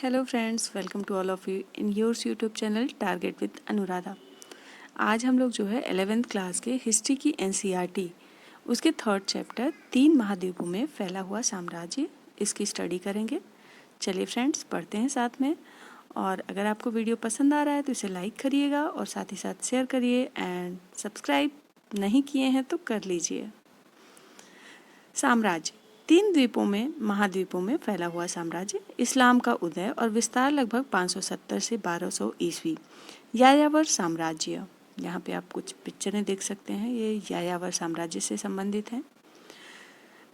Hello friends, welcome to all of you in yours YouTube channel target with Anuradha. आज हम लोग जो है 11th क्लास के हिस्ट्री की एनसीईआरटी उसके थर्ड चैप्टर 3 महाद्वीपों में फैला हुआ साम्राज्य इसकी स्टडी करेंगे। चलिए फ्रेंड्स, पढ़ते हैं साथ में। और अगर आपको वीडियो पसंद आ रहा है तो इसे लाइक करिएगा और साथ ही साथ शेयर करिए एंड सब्सक्राइब नहीं किए हैं तो कर लीजिए। साम्राज्य 3 द्वीपों में महाद्वीपों में फैला हुआ साम्राज्य। इस्लाम का उदय और विस्तार लगभग 570 से 1200 ईस्वी। यायावर साम्राज्य, यहाँ पे आप कुछ पिक्चरें देख सकते हैं, ये यायावर साम्राज्य से संबंधित हैं।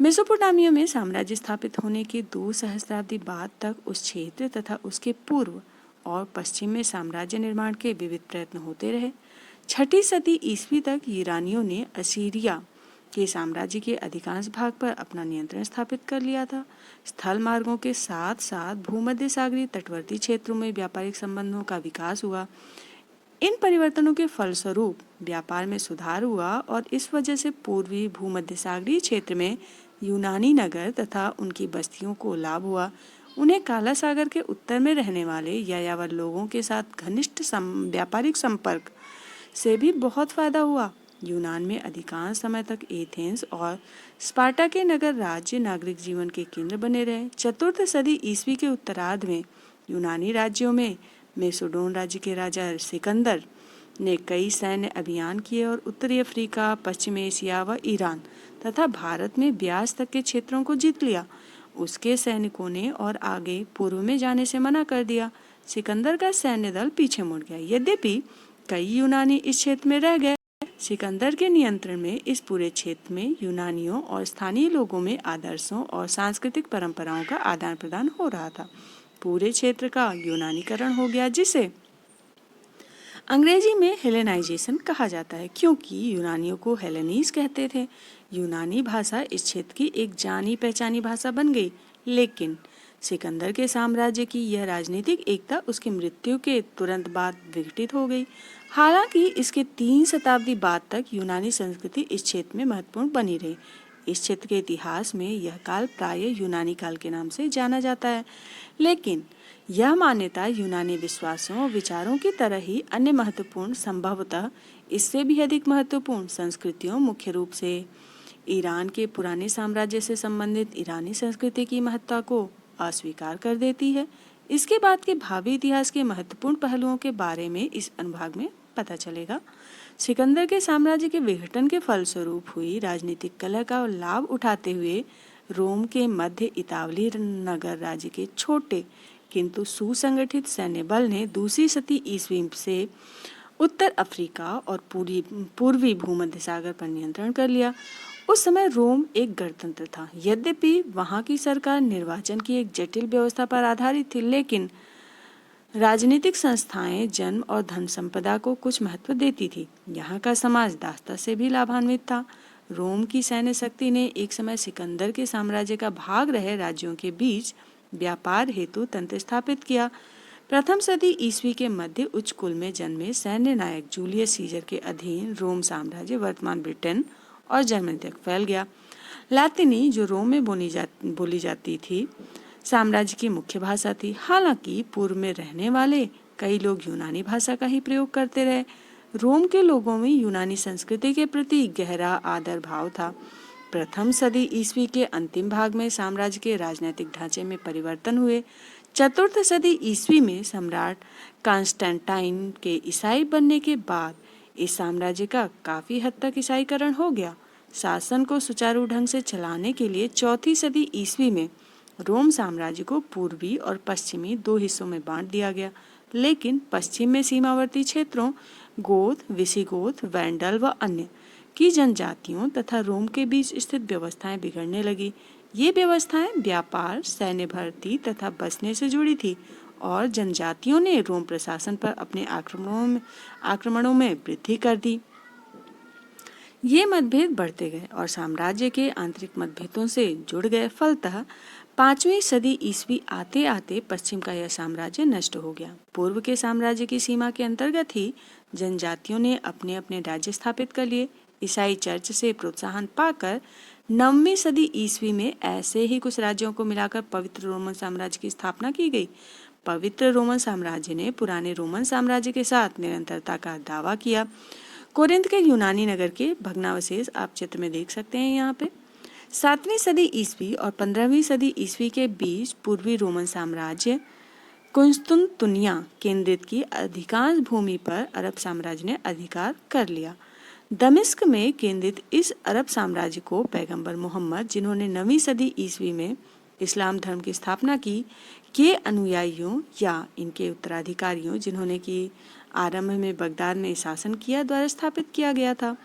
मेसोपोटामिया में साम्राज्य स्थापित होने के 2 सहस्राब्दी बाद तक उस क्षेत्र तथा उसके पूर्व और पश्चिम में साम्राज्य निर्माण के विविध प्रयत्न होते रहे। 6ठी सदी ईस्वी तक ईरानियों ने असीरिया के साम्राज्य के अधिकांश भाग पर अपना नियंत्रण स्थापित कर लिया था। स्थल मार्गों के साथ साथ भूमध्य सागरीय तटवर्ती क्षेत्रों में व्यापारिक संबंधों का विकास हुआ। इन परिवर्तनों के फलस्वरूप व्यापार में सुधार हुआ और इस वजह से पूर्वी भूमध्य सागरीय क्षेत्र में यूनानी नगर तथा उनकी बस्तियों को लाभ हुआ। उन्हें काला सागर के उत्तर में रहने वाले यायावर लोगों के साथ घनिष्ठ व्यापारिक संपर्क से भी बहुत फायदा हुआ। यूनान में अधिकांश समय तक एथेंस और स्पार्टा के नगर राज्य नागरिक जीवन के केंद्र बने रहे। 4th सदी ईस्वी के उत्तरार्ध में यूनानी राज्यों में मेसोडोन राज्य के राजा सिकंदर ने कई सैन्य अभियान किए और उत्तरी अफ्रीका, पश्चिम एशिया व ईरान तथा भारत में ब्यास तक के क्षेत्रों को जीत लिया। उसके सैनिकों ने और आगे पूर्व में जाने से मना कर दिया। सिकंदर का सैन्य दल पीछे मुड़ गया। यद्यपि कई यूनानी इस क्षेत्र में रह गए। सिकंदर के नियंत्रण में इस पूरे क्षेत्र में यूनानियों और स्थानीय लोगों में आदर्शों और सांस्कृतिक परंपराओं का आदान प्रदान हो रहा था। पूरे क्षेत्र का यूनानीकरण हो गया, जिसे अंग्रेजी में हेलेनाइजेशन कहा जाता है, क्योंकि यूनानियों को हेलेनीज कहते थे। यूनानी भाषा इस क्षेत्र की एक जानी पहचानी भाषा बन गई। लेकिन सिकंदर के साम्राज्य की यह राजनीतिक एकता उसकी मृत्यु के तुरंत बाद विघटित हो गई। हालांकि इसके 3 शताब्दी बाद तक यूनानी संस्कृति इस क्षेत्र में महत्वपूर्ण बनी रही। इस क्षेत्र के इतिहास में यह काल प्रायः यूनानी काल के नाम से जाना जाता है। लेकिन यह मान्यता यूनानी विश्वासों और विचारों की तरह ही अन्य महत्वपूर्ण, संभवतः इससे भी अधिक महत्वपूर्ण संस्कृतियों, मुख्य रूप से ईरान के पुराने साम्राज्य से संबंधित ईरानी संस्कृति की महत्ता को अस्वीकार कर देती है। इसके बाद के भावी इतिहास के महत्वपूर्ण पहलुओं के बारे में इस अनुभाग में पता चलेगा। सिकंदर के साम्राज्य के विघटन के फलस्वरूप हुई राजनीतिक कलह का लाभ उठाते हुए रोम के मध्य इतावली नगर राज्य के छोटे किंतु सुसंगठित सैन्य बल ने 2री सदी ईस्वी से उत्तर अफ्रीका और पूर्वी भूमध्य सागर पर नियंत्रण कर लिया। उस समय रोम एक गणतंत्र था। यद्यपि वहां की सरकार निर्वाचन की एक जटिल व्यवस्था पर आधारित थी, लेकिन राजनीतिक संस्थाएं जन्म और धन संपदा को कुछ महत्व देती थी। यहाँ का समाज दासता से भी लाभान्वित था। रोम की सैन्य शक्ति ने एक समय सिकंदर के साम्राज्य का भाग रहे राज्यों के बीच व्यापार हेतु तंत्र स्थापित किया। 1म सदी ईस्वी के मध्य उच्च कुल में जन्मे सैन्य नायक जूलियस सीजर के अधीन रोम साम्राज्य वर्तमान ब्रिटेन और जर्मनी तक फैल गया। लैटिनी, जो रोम में बोली जाती थी, साम्राज्य की मुख्य भाषा थी। हालांकि पूर्व में रहने वाले कई लोग यूनानी भाषा का ही प्रयोग करते रहे। रोम के लोगों में यूनानी संस्कृति के प्रति गहरा आदर भाव था। 1म सदी ईस्वी के अंतिम भाग में साम्राज्य के राजनीतिक ढांचे में परिवर्तन हुए। 4th सदी ईस्वी में सम्राट कॉन्स्टेंटाइन के ईसाई बनने के बाद इस साम्राज्य का काफी हद तक ईसाईकरण हो गया। शासन को सुचारू ढंग से चलाने के लिए 4ठी सदी ईस्वी में रोम साम्राज्य को पूर्वी और पश्चिमी 2 हिस्सों में बांट दिया गया। लेकिन पश्चिम में सीमावर्ती क्षेत्रों गोथ, विसिगोथ, वैंडल व अन्य की जनजातियों तथा रोम के बीच स्थित व्यवस्थाएं बिगड़ने लगी। ये व्यवस्थाएं व्यापार, सैन्य भर्ती तथा बसने से जुड़ी थी और जनजातियों ने रोम प्रशासन पर अपने आक्रमणों में वृद्धि कर दी। ये मतभेद बढ़ते गए और साम्राज्य के आंतरिक मतभेदों से जुड़ गए। फलतः 5वीं सदी ईस्वी आते आते पश्चिम का यह साम्राज्य नष्ट हो गया। पूर्व के साम्राज्य की सीमा के अंतर्गत ही जनजातियों ने अपने अपने राज्य स्थापित कर लिए। ईसाई चर्च से प्रोत्साहन पाकर 9वीं सदी ईस्वी में ऐसे ही कुछ राज्यों को मिलाकर पवित्र रोमन साम्राज्य की स्थापना की गई। पवित्र रोमन साम्राज्य ने पुराने रोमन साम्राज्य के साथ निरंतरता का दावा किया। कोरिंथ के यूनानी नगर के भग्नावशेष आप चित्र में देख सकते हैं। यहाँ पे 7वीं सदी ईस्वी और 15वीं सदी ईस्वी के बीच पूर्वी रोमन साम्राज्य कुस्तुनतुनिया केंद्रित की अधिकांश भूमि पर अरब साम्राज्य ने अधिकार कर लिया। दमिश्क में केंद्रित इस अरब साम्राज्य को पैगंबर मोहम्मद, जिन्होंने 9वीं सदी ईस्वी में इस्लाम धर्म की स्थापना की, के अनुयायियों या इनके उत्तराधिकारियों, जिन्होंने कि आरंभ में बगदाद में शासन किया, द्वारा स्थापित किया गया था।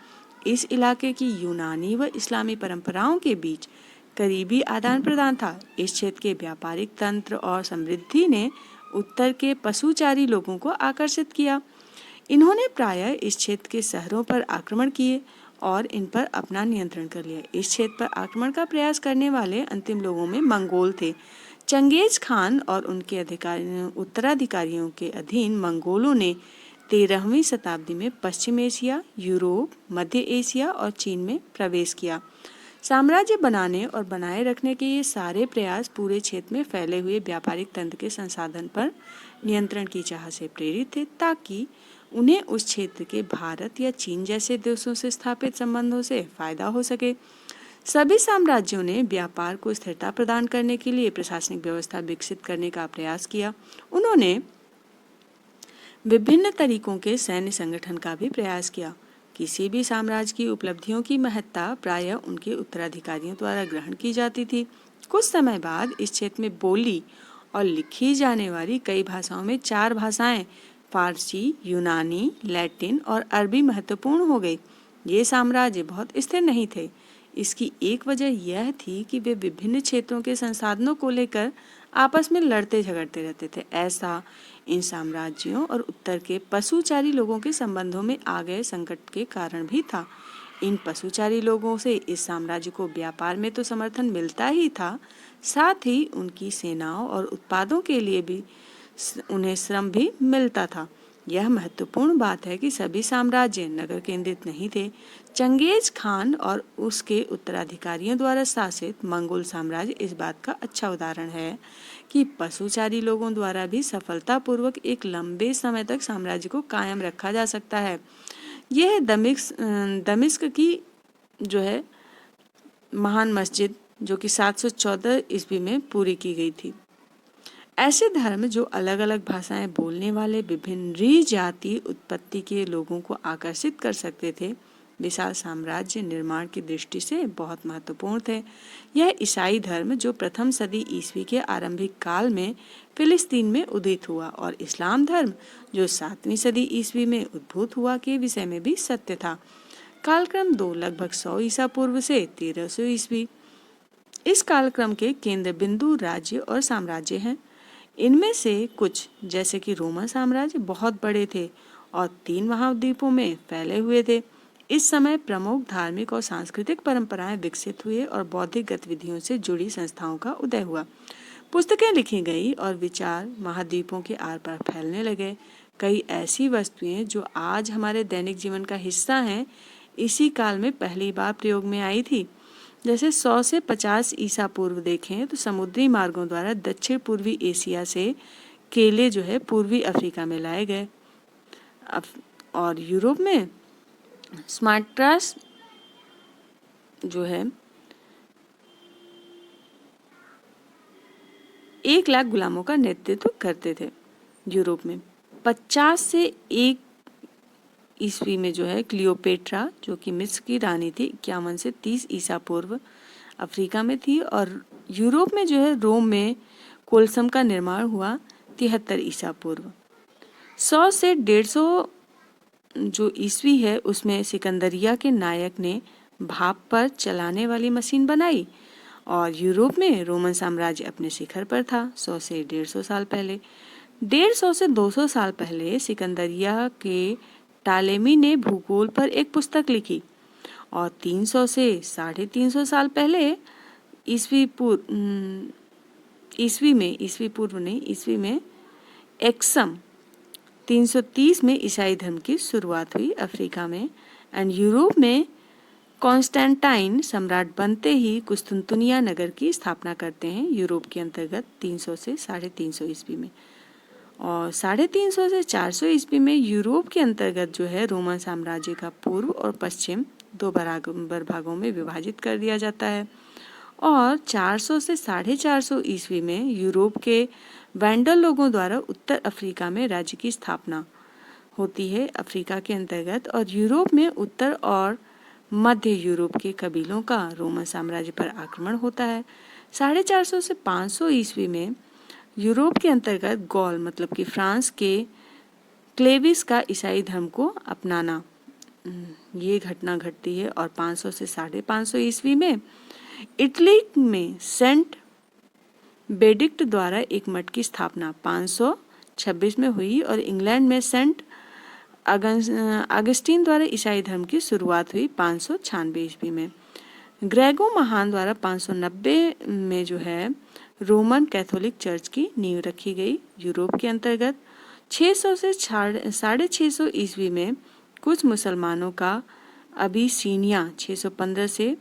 इस इलाके की यूनानी व इस्लामी परंपराओं के बीच करीबी आदान प्रदान था। इस क्षेत्र के व्यापारिक तंत्र और समृद्धि ने उत्तर के पशुचारी लोगों को आकर्षित किया। इन्होंने प्रायः इस क्षेत्र के शहरों पर आक्रमण किए और इन पर अपना नियंत्रण कर लिया। इस क्षेत्र पर आक्रमण का प्रयास करने वाले अंतिम लोगों में मंगोल थे। चंगेज खान और उनके उत्तराधिकारियों के अधीन मंगोलों ने 13वीं शताब्दी में पश्चिम एशिया, यूरोप, मध्य एशिया और चीन में प्रवेश किया। साम्राज्य बनाने और बनाए रखने के ये सारे प्रयास पूरे क्षेत्र में फैले हुए व्यापारिक तंत्र के संसाधन पर नियंत्रण की चाह से प्रेरित थे, ताकि उन्हें उस क्षेत्र के भारत या चीन जैसे देशों से स्थापित संबंधों से फायदा हो सके। सभी साम्राज्यों ने व्यापार को स्थिरता प्रदान करने के लिए प्रशासनिक व्यवस्था विकसित करने का प्रयास किया। उन्होंने विभिन्न तरीकों के सैन्य संगठन का भी प्रयास किया। किसी भी साम्राज्य की उपलब्धियों की महत्ता प्रायः उनके उत्तराधिकारियों द्वारा ग्रहण की जाती थी। कुछ समय बाद इस क्षेत्र में बोली और लिखी जाने वाली कई भाषाओं में 4 भाषाएं फारसी, यूनानी, लैटिन और अरबी महत्वपूर्ण हो गई। ये साम्राज्य बहुत स्थिर नहीं थे। इसकी एक वजह यह थी कि वे विभिन्न क्षेत्रों के संसाधनों को लेकर आपस में लड़ते झगड़ते रहते थे। ऐसा इन साम्राज्यों और उत्तर के पशुचारी लोगों के संबंधों में आ गए संकट के कारण भी था। इन पशुचारी लोगों से इस साम्राज्य को व्यापार में तो समर्थन मिलता ही था, साथ ही उनकी सेनाओं और उत्पादों के लिए भी उन्हें श्रम भी मिलता था। यह महत्वपूर्ण बात है कि सभी साम्राज्य नगर केंद्रित नहीं थे। चंगेज खान और उसके उत्तराधिकारियों द्वारा शासित मंगोल साम्राज्य इस बात का अच्छा उदाहरण है कि पशुचारी लोगों द्वारा भी सफलतापूर्वक एक लंबे समय तक साम्राज्य को कायम रखा जा सकता है। यह दमिश्क की जो है महान मस्जिद, जो कि 714 ईस्वी में पूरी की गई थी। ऐसे धर्म जो अलग अलग भाषाएं बोलने वाले विभिन्न जाति उत्पत्ति के लोगों को आकर्षित कर सकते थे, विशाल साम्राज्य निर्माण की दृष्टि से बहुत महत्वपूर्ण थे। यह ईसाई धर्म जो प्रथम सदी ईस्वी के आरंभिक काल में फिलिस्तीन में उदित हुआ और इस्लाम धर्म जो 7वीं सदी ईस्वी में उद्भूत हुआ के विषय में भी सत्य था। कालक्रम 2 लगभग 100 ईसा पूर्व से 1300 ईस्वी। इस कालक्रम के केंद्र बिंदु राज्य और साम्राज्य हैं। इनमें से कुछ, जैसे कि रोमन साम्राज्य, बहुत बड़े थे और 3 महाद्वीपों में फैले हुए थे। इस समय प्रमुख धार्मिक और सांस्कृतिक परंपराएं विकसित हुए और बौद्धिक गतिविधियों से जुड़ी संस्थाओं का उदय हुआ। पुस्तकें लिखी गई और विचार महाद्वीपों के आर पार फैलने लगे। कई ऐसी वस्तुएं जो आज हमारे दैनिक जीवन का हिस्सा हैं, इसी काल में पहली बार प्रयोग में आई थी। जैसे 100 से 50 ईसा पूर्व देखें तो समुद्री मार्गों द्वारा दक्षिण पूर्वी एशिया से केले जो है पूर्वी अफ्रीका में लाए गए और यूरोप में स्मार्ट्रास जो है 1 लाख गुलामों का नेतृत्व करते थे। यूरोप में 50 से 1 ईस्वी में जो है क्लियोपेट्रा, जो कि मिस्र की रानी थी, 51 से 30 ईसा पूर्व अफ्रीका में थी। और यूरोप में जो है रोम में कोलसम का निर्माण हुआ 73 ईसा पूर्व। 100 से 150 जो ईस्वी है उसमें सिकंदरिया के नायक ने भाप पर चलाने वाली मशीन बनाई और यूरोप में रोमन साम्राज्य अपने शिखर पर था। 100 से 150 साल पहले, 150 से 200 साल पहले सिकंदरिया के टालेमी ने भूगोल पर एक पुस्तक लिखी और 300 से 350 साल पहले ईस्वी में एक्सम 330 में ईसाई धर्म की शुरुआत हुई अफ्रीका में। एंड यूरोप में कॉन्स्टेंटाइन सम्राट बनते ही कुस्तुनतुनिया नगर की स्थापना करते हैं यूरोप के अंतर्गत 300 से 350 ईस्वी में। और 350 से 400 ईस्वी में यूरोप के अंतर्गत जो है रोमन साम्राज्य का पूर्व और पश्चिम दो बराबर भागों में विभाजित कर दिया जाता है। और 400 से 450 ईस्वी में यूरोप के वैंडल लोगों द्वारा उत्तर अफ्रीका में राज्य की स्थापना होती है अफ्रीका के अंतर्गत। और यूरोप में उत्तर और मध्य यूरोप के कबीलों का रोमन साम्राज्य पर आक्रमण होता है। 450 से 500 ईस्वी में यूरोप के अंतर्गत गौल मतलब कि फ्रांस के क्लेविस का ईसाई धर्म को अपनाना ये घटना घटती है। और 500 से 550 ईस्वी में इटली में सेंट बेडिक्ट द्वारा एक मठ की स्थापना 526 में हुई। और इंग्लैंड में सेंट अगस्टीन द्वारा ईसाई धर्म की शुरुआत हुई 596 ईस्वी में। ग्रेगो महान द्वारा 590 में जो है रोमन कैथोलिक चर्च की नींव रखी गई यूरोप के अंतर्गत। 600 से 650 ईस्वी में कुछ मुसलमानों का अबिसीनिया 615 से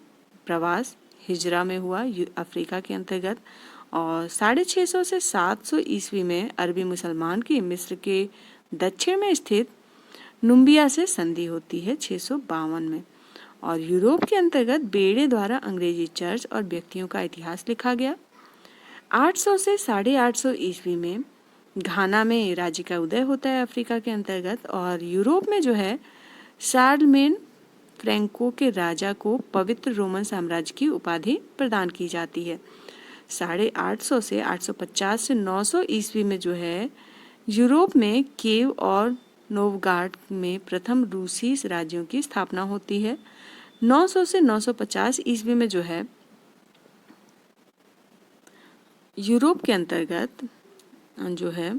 प्रवास हिजरा में हुआ अफ्रीका के अंतर्गत। और 650 से 700 ईस्वी में अरबी मुसलमान की मिस्र के दक्षिण में स्थित नुम्बिया से संधि होती है 652 में। और यूरोप के अंतर्गत बेड़े द्वारा अंग्रेजी चर्च और व्यक्तियों का इतिहास लिखा गया। 800 से 850 ईस्वी में घाना में राज्य का उदय होता है अफ्रीका के अंतर्गत। और यूरोप में जो है शार्लमेन फ्रैंको के राजा को पवित्र रोमन साम्राज्य की उपाधि प्रदान की जाती है। 850 से 850 से 900 ईस्वी में जो है यूरोप में कीव और नोवगार्ड में प्रथम रूसी राज्यों की स्थापना होती है। 900 से 950 ईस्वी में जो है यूरोप के अंतर्गत जो है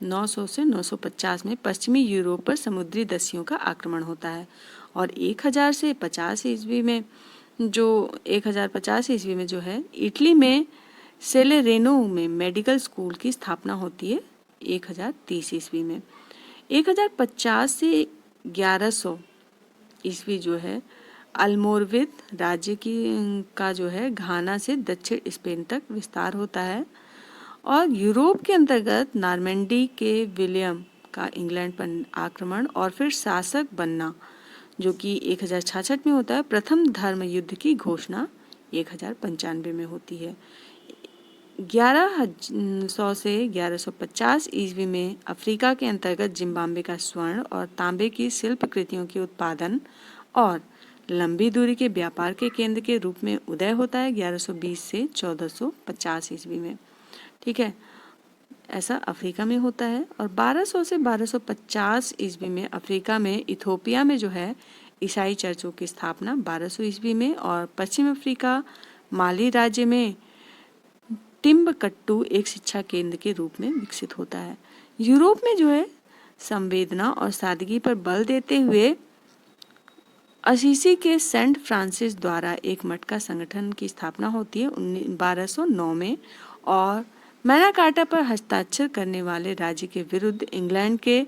900 से 950 में पश्चिमी यूरोप पर समुद्री दस्युओं का आक्रमण होता है। और 1000 से 50 ईस्वी में जो 1050 ईस्वी में जो है इटली में सेलेरेनो में मेडिकल स्कूल की स्थापना होती है 1030 ईस्वी में। 1050 से 1100 ईस्वी जो है अल्मोरविद राज्य का जो है घाना से दक्षिण स्पेन तक विस्तार होता है। और यूरोप के अंतर्गत नॉर्मैंडी के विलियम का इंग्लैंड पर आक्रमण और फिर शासक बनना जो कि 1066 में होता है। प्रथम धर्म युद्ध की घोषणा 1095 में होती है। 1100 से 1150 ईस्वी में अफ्रीका के अंतर्गत जिम्बाब्वे का स्वर्ण और तांबे की शिल्प कृतियों के उत्पादन और लंबी दूरी के व्यापार के केंद्र के रूप में उदय होता है 1120 से 1450 ईस्वी में। ठीक है, ऐसा अफ्रीका में होता है। और 1200 से 1250 ईस्वी में अफ्रीका में इथोपिया में जो है ईसाई चर्चों की स्थापना 1200 ईस्वी में। और पश्चिम अफ्रीका माली राज्य में टिम्बकट्टू एक शिक्षा केंद्र के रूप में विकसित होता है। यूरोप में जो है संवेदना और सादगी पर बल देते हुए असीसी के सेंट फ्रांसिस द्वारा एक मठ का संगठन की स्थापना होती है 1209 में। और मैग्ना कार्टा पर हस्ताक्षर करने वाले राज्य के विरुद्ध इंग्लैंड के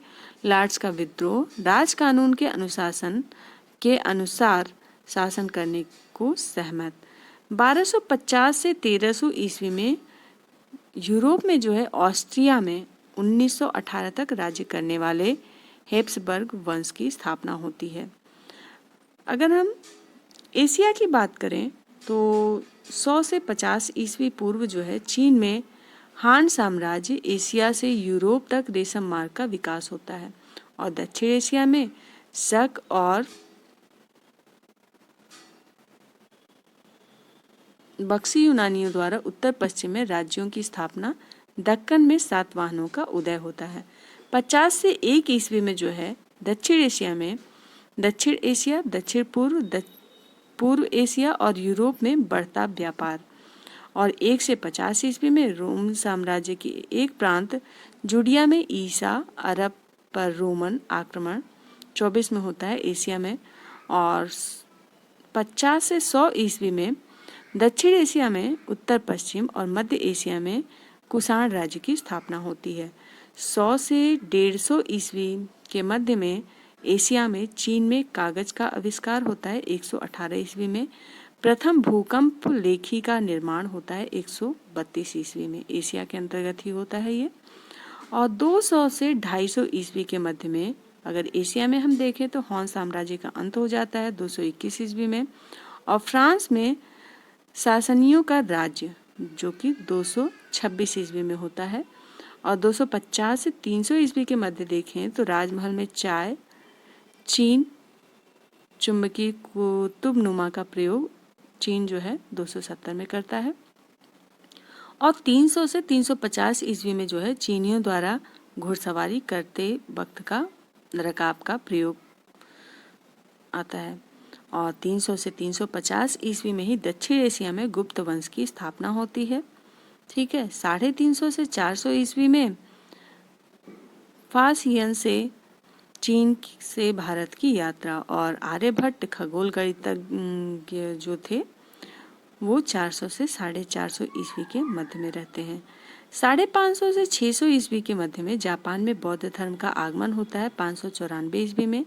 लॉर्ड्स का विद्रोह राज कानून के अनुशासन के अनुसार शासन करने को सहमत। 1250 से 1300 ईस्वी में यूरोप में जो है ऑस्ट्रिया में 1918 तक राज्य करने वाले हेब्सबर्ग वंश की स्थापना होती है। अगर हम एशिया की बात करें तो 100 से 50 ईस्वी पूर्व जो है चीन में हान साम्राज्य एशिया से यूरोप तक रेशम मार्ग का विकास होता है। और दक्षिण एशिया में शक और बक्सी यूनानियों द्वारा उत्तर पश्चिम में राज्यों की स्थापना दक्कन में सातवाहनों का उदय होता है। 50 से 1 ईस्वी में जो है दक्षिण एशिया में दक्षिण एशिया, दक्षिण पूर्व एशिया और यूरोप में बढ़ता व्यापार। और 1 से 50 ईस्वी में रोम साम्राज्य की एक प्रांत जुडिया में ईसा अरब पर रोमन आक्रमण 24 में होता है एशिया में। और 50 से 100 ईस्वी में दक्षिण एशिया में उत्तर पश्चिम और मध्य एशिया में कुषाण राज्य की स्थापना होती है। 100 से 150 ईस्वी के मध्य में एशिया में चीन में कागज का आविष्कार होता है 118 ईस्वी में। प्रथम भूकंप लेखी का निर्माण होता है 132 ईस्वी में। एशिया के अंतर्गत ही होता है ये। और 200 से 250 ईस्वी के मध्य में अगर एशिया में हम देखें तो हॉन साम्राज्य का अंत हो जाता है 221 ईस्वी में। और फ्रांस में सासनियों का राज्य जो कि 226 ईस्वी में होता है। और 250 से 300 ईस्वी के मध्य देखें तो राजमहल में चाय, चीन चुंबकीय कुतुबनुमा का प्रयोग चीन जो है 270 में करता है। और 300 से 350 ईस्वी में जो है चीनियों द्वारा घुड़सवारी करते वक्त का रकाब का प्रयोग आता है। और 300 से 350 ईस्वी में ही दक्षिण एशिया में गुप्त वंश की स्थापना होती है। ठीक है। 350 से 400 ईस्वी में फासियन से चीन से भारत की यात्रा और आर्यभट्ट खगोल गणितज्ञ जो थे वो 400 से 450 ईस्वी के मध्य में रहते हैं। 550 से 600 ईस्वी के मध्य में जापान में बौद्ध धर्म का आगमन होता है 594 ईस्वी में।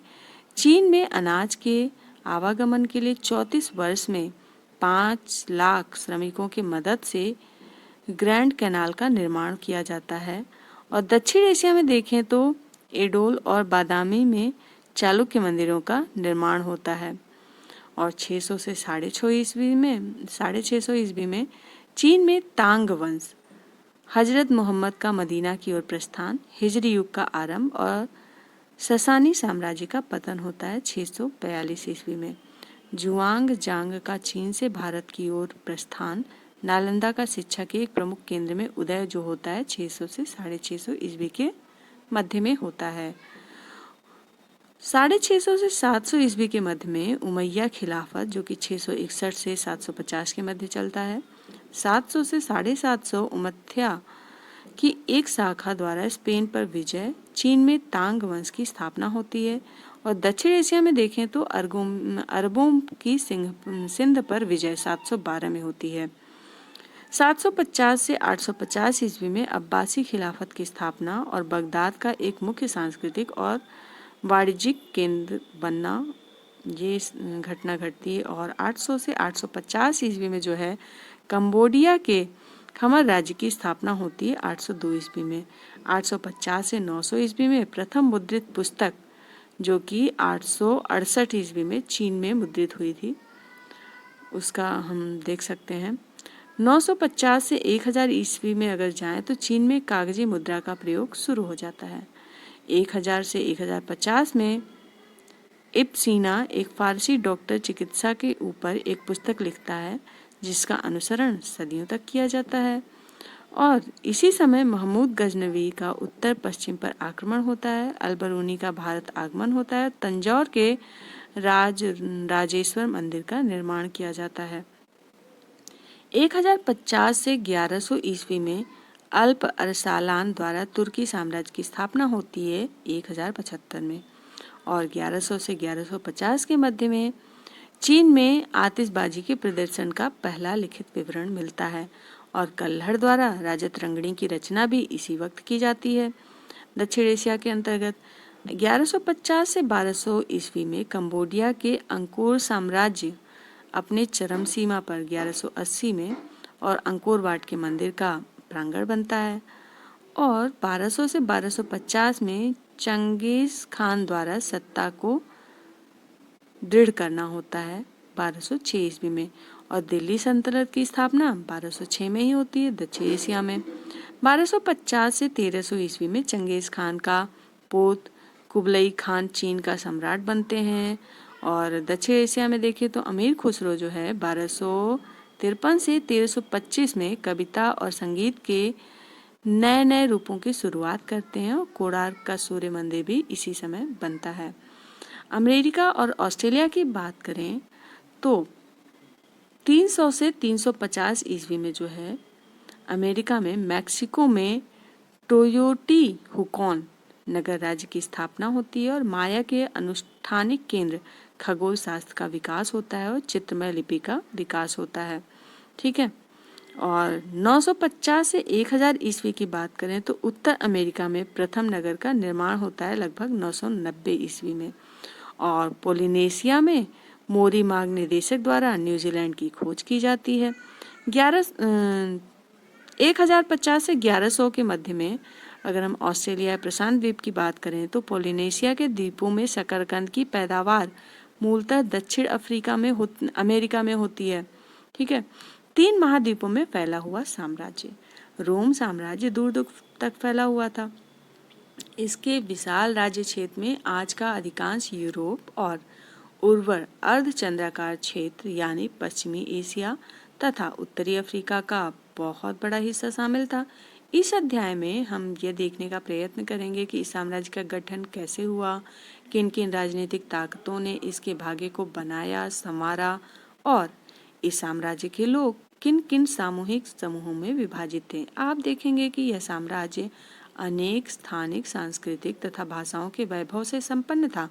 चीन में अनाज के आवागमन के लिए 34 वर्ष में 5 लाख श्रमिकों की मदद से ग्रैंड कैनाल का निर्माण किया जाता है। और दक्षिण एशिया में देखें तो एडोल और बादामी में चालुक्य मंदिरों का निर्माण होता है। और 600 से 650 ईस्वी में चीन में तांग वंश, हजरत मोहम्मद का मदीना की ओर प्रस्थान, हिजरी युग का आरंभ और ससानी साम्राज्य का पतन होता है 642 ईस्वी में। जुआंग जांग का चीन से भारत की ओर प्रस्थान, नालंदा का शिक्षा के एक प्रमुख केंद्र में उदय जो होता है 600 से 650 ईस्वी के मध्य में होता है। 650 से 700 ईस्वी के मध्य में उमैया खिलाफत जो कि 661 से 750 के मध्य चलता है। 700 से 750 उमत्या की एक शाखा द्वारा स्पेन पर विजय, चीन में तांग वंश की स्थापना होती है। और दक्षिण एशिया में देखें तो अरबों की सिंध पर विजय 712 में होती है। 750 से 850 ईस्वी में अब्बासी खिलाफत की स्थापना और बगदाद का एक मुख्य सांस्कृतिक और वाणिज्यिक केंद्र बनना ये घटना घटती है। और 800 से 850 ईस्वी में जो है कंबोडिया के खमर राज्य की स्थापना होती है 802 ईस्वी में। 850 से 900 ईस्वी में प्रथम मुद्रित पुस्तक जो कि 868 ईस्वी में चीन में मुद्रित हुई थी उसका हम देख सकते हैं। 950 से 1000 ईस्वी में अगर जाएं तो चीन में कागजी मुद्रा का प्रयोग शुरू हो जाता है। 1000 से 1050 में इब्न सीना एक फारसी डॉक्टर चिकित्सा के ऊपर एक पुस्तक लिखता है जिसका अनुसरण सदियों तक किया जाता है। और इसी समय महमूद गजनवी का उत्तर पश्चिम पर आक्रमण होता है, अलबरूनी का भारत आगमन होता है, तंजौर के राजेश्वर मंदिर का निर्माण किया जाता है। 1050 से 1100 ईस्वी में अल्प अरसालान द्वारा तुर्की साम्राज्य की स्थापना होती है 1075 में। और 1100 से 1150 के मध्य में चीन में आतिशबाजी के प्रदर्शन का पहला लिखित विवरण मिलता है। और कल्हड़ द्वारा राजतरंगिणी की रचना भी इसी वक्त की जाती है। दक्षिण एशिया के अंतर्गत 1150 से 1200 ईस्वी में कंबोडिया के अंकोर साम्राज्य अपने चरम सीमा पर 1180 में और अंकोर वाट के मंदिर का प्रांगण बनता है। और 1200 से 1250 में चंगेज खान द्वारा सत्ता को दृढ़ करना होता है 1206 ईस्वी में। और दिल्ली सल्तनत की स्थापना 1206 में ही होती है दक्षिण एशिया में। 1250 से 1300 ईस्वी में चंगेज खान का पोत कुबलई खान चीन का सम्राट बनते हैं। और दक्षिण एशिया में देखिए तो अमीर खुसरो जो है 1253 से 1325 में कविता और संगीत के नए नए रूपों की शुरुआत करते हैं। और कोणार्क का सूर्य मंदिर भी इसी समय बनता है। अमेरिका और ऑस्ट्रेलिया की बात करें तो 300 से 350 ईस्वी में जो है अमेरिका में मैक्सिको में टोयोटी हुकॉन नगर राज्य की स्थापना होती है। और माया के अनुष्ठानिक केंद्र खगोल शास्त्र का विकास होता है और चित्रमय लिपि का विकास होता है। ठीक है। और 950 से 1000 ईस्वी की बात करें तो उत्तर अमेरिका में प्रथम नगर का निर्माण होता है लगभग 990 ईस्वी में। और पोलिनेशिया में मोरी मार्ग निदेशक द्वारा न्यूजीलैंड की खोज की जाती है। 1050 से 1100 के मध्य में अगर हम ऑस्ट्रेलिया प्रशांत द्वीप की बात करें तो पोलिनेशिया के द्वीपों में शकरकंद की पैदावार मूलतः दक्षिण अमेरिका में होती है। ठीक है। 3 महाद्वीपों में फैला हुआ साम्राज्य। रोम साम्राज्य दूर दूर तक फैला हुआ था। इसके विशाल राज्य क्षेत्र में आज का अधिकांश यूरोप और उर्वर अर्धचंद्राकार क्षेत्र यानी पश्चिमी एशिया तथा उत्तरी अफ्रीका का बहुत बड़ा हिस्सा शामिल था। इस अध्याय में हम यह देखने का प्रयत्न करेंगे कि इस साम्राज्य का गठन कैसे हुआ, किन किन राजनीतिक ताकतों ने इसके भाग्य को बनाया, संवारा और इस साम्राज्य के लोग किन किन सामूहिक समूहों में विभाजित थे। आप देखेंगे कि यह साम्राज्य अनेक स्थानिक सांस्कृतिक तथा भाषाओं के वैभव से संपन्न था।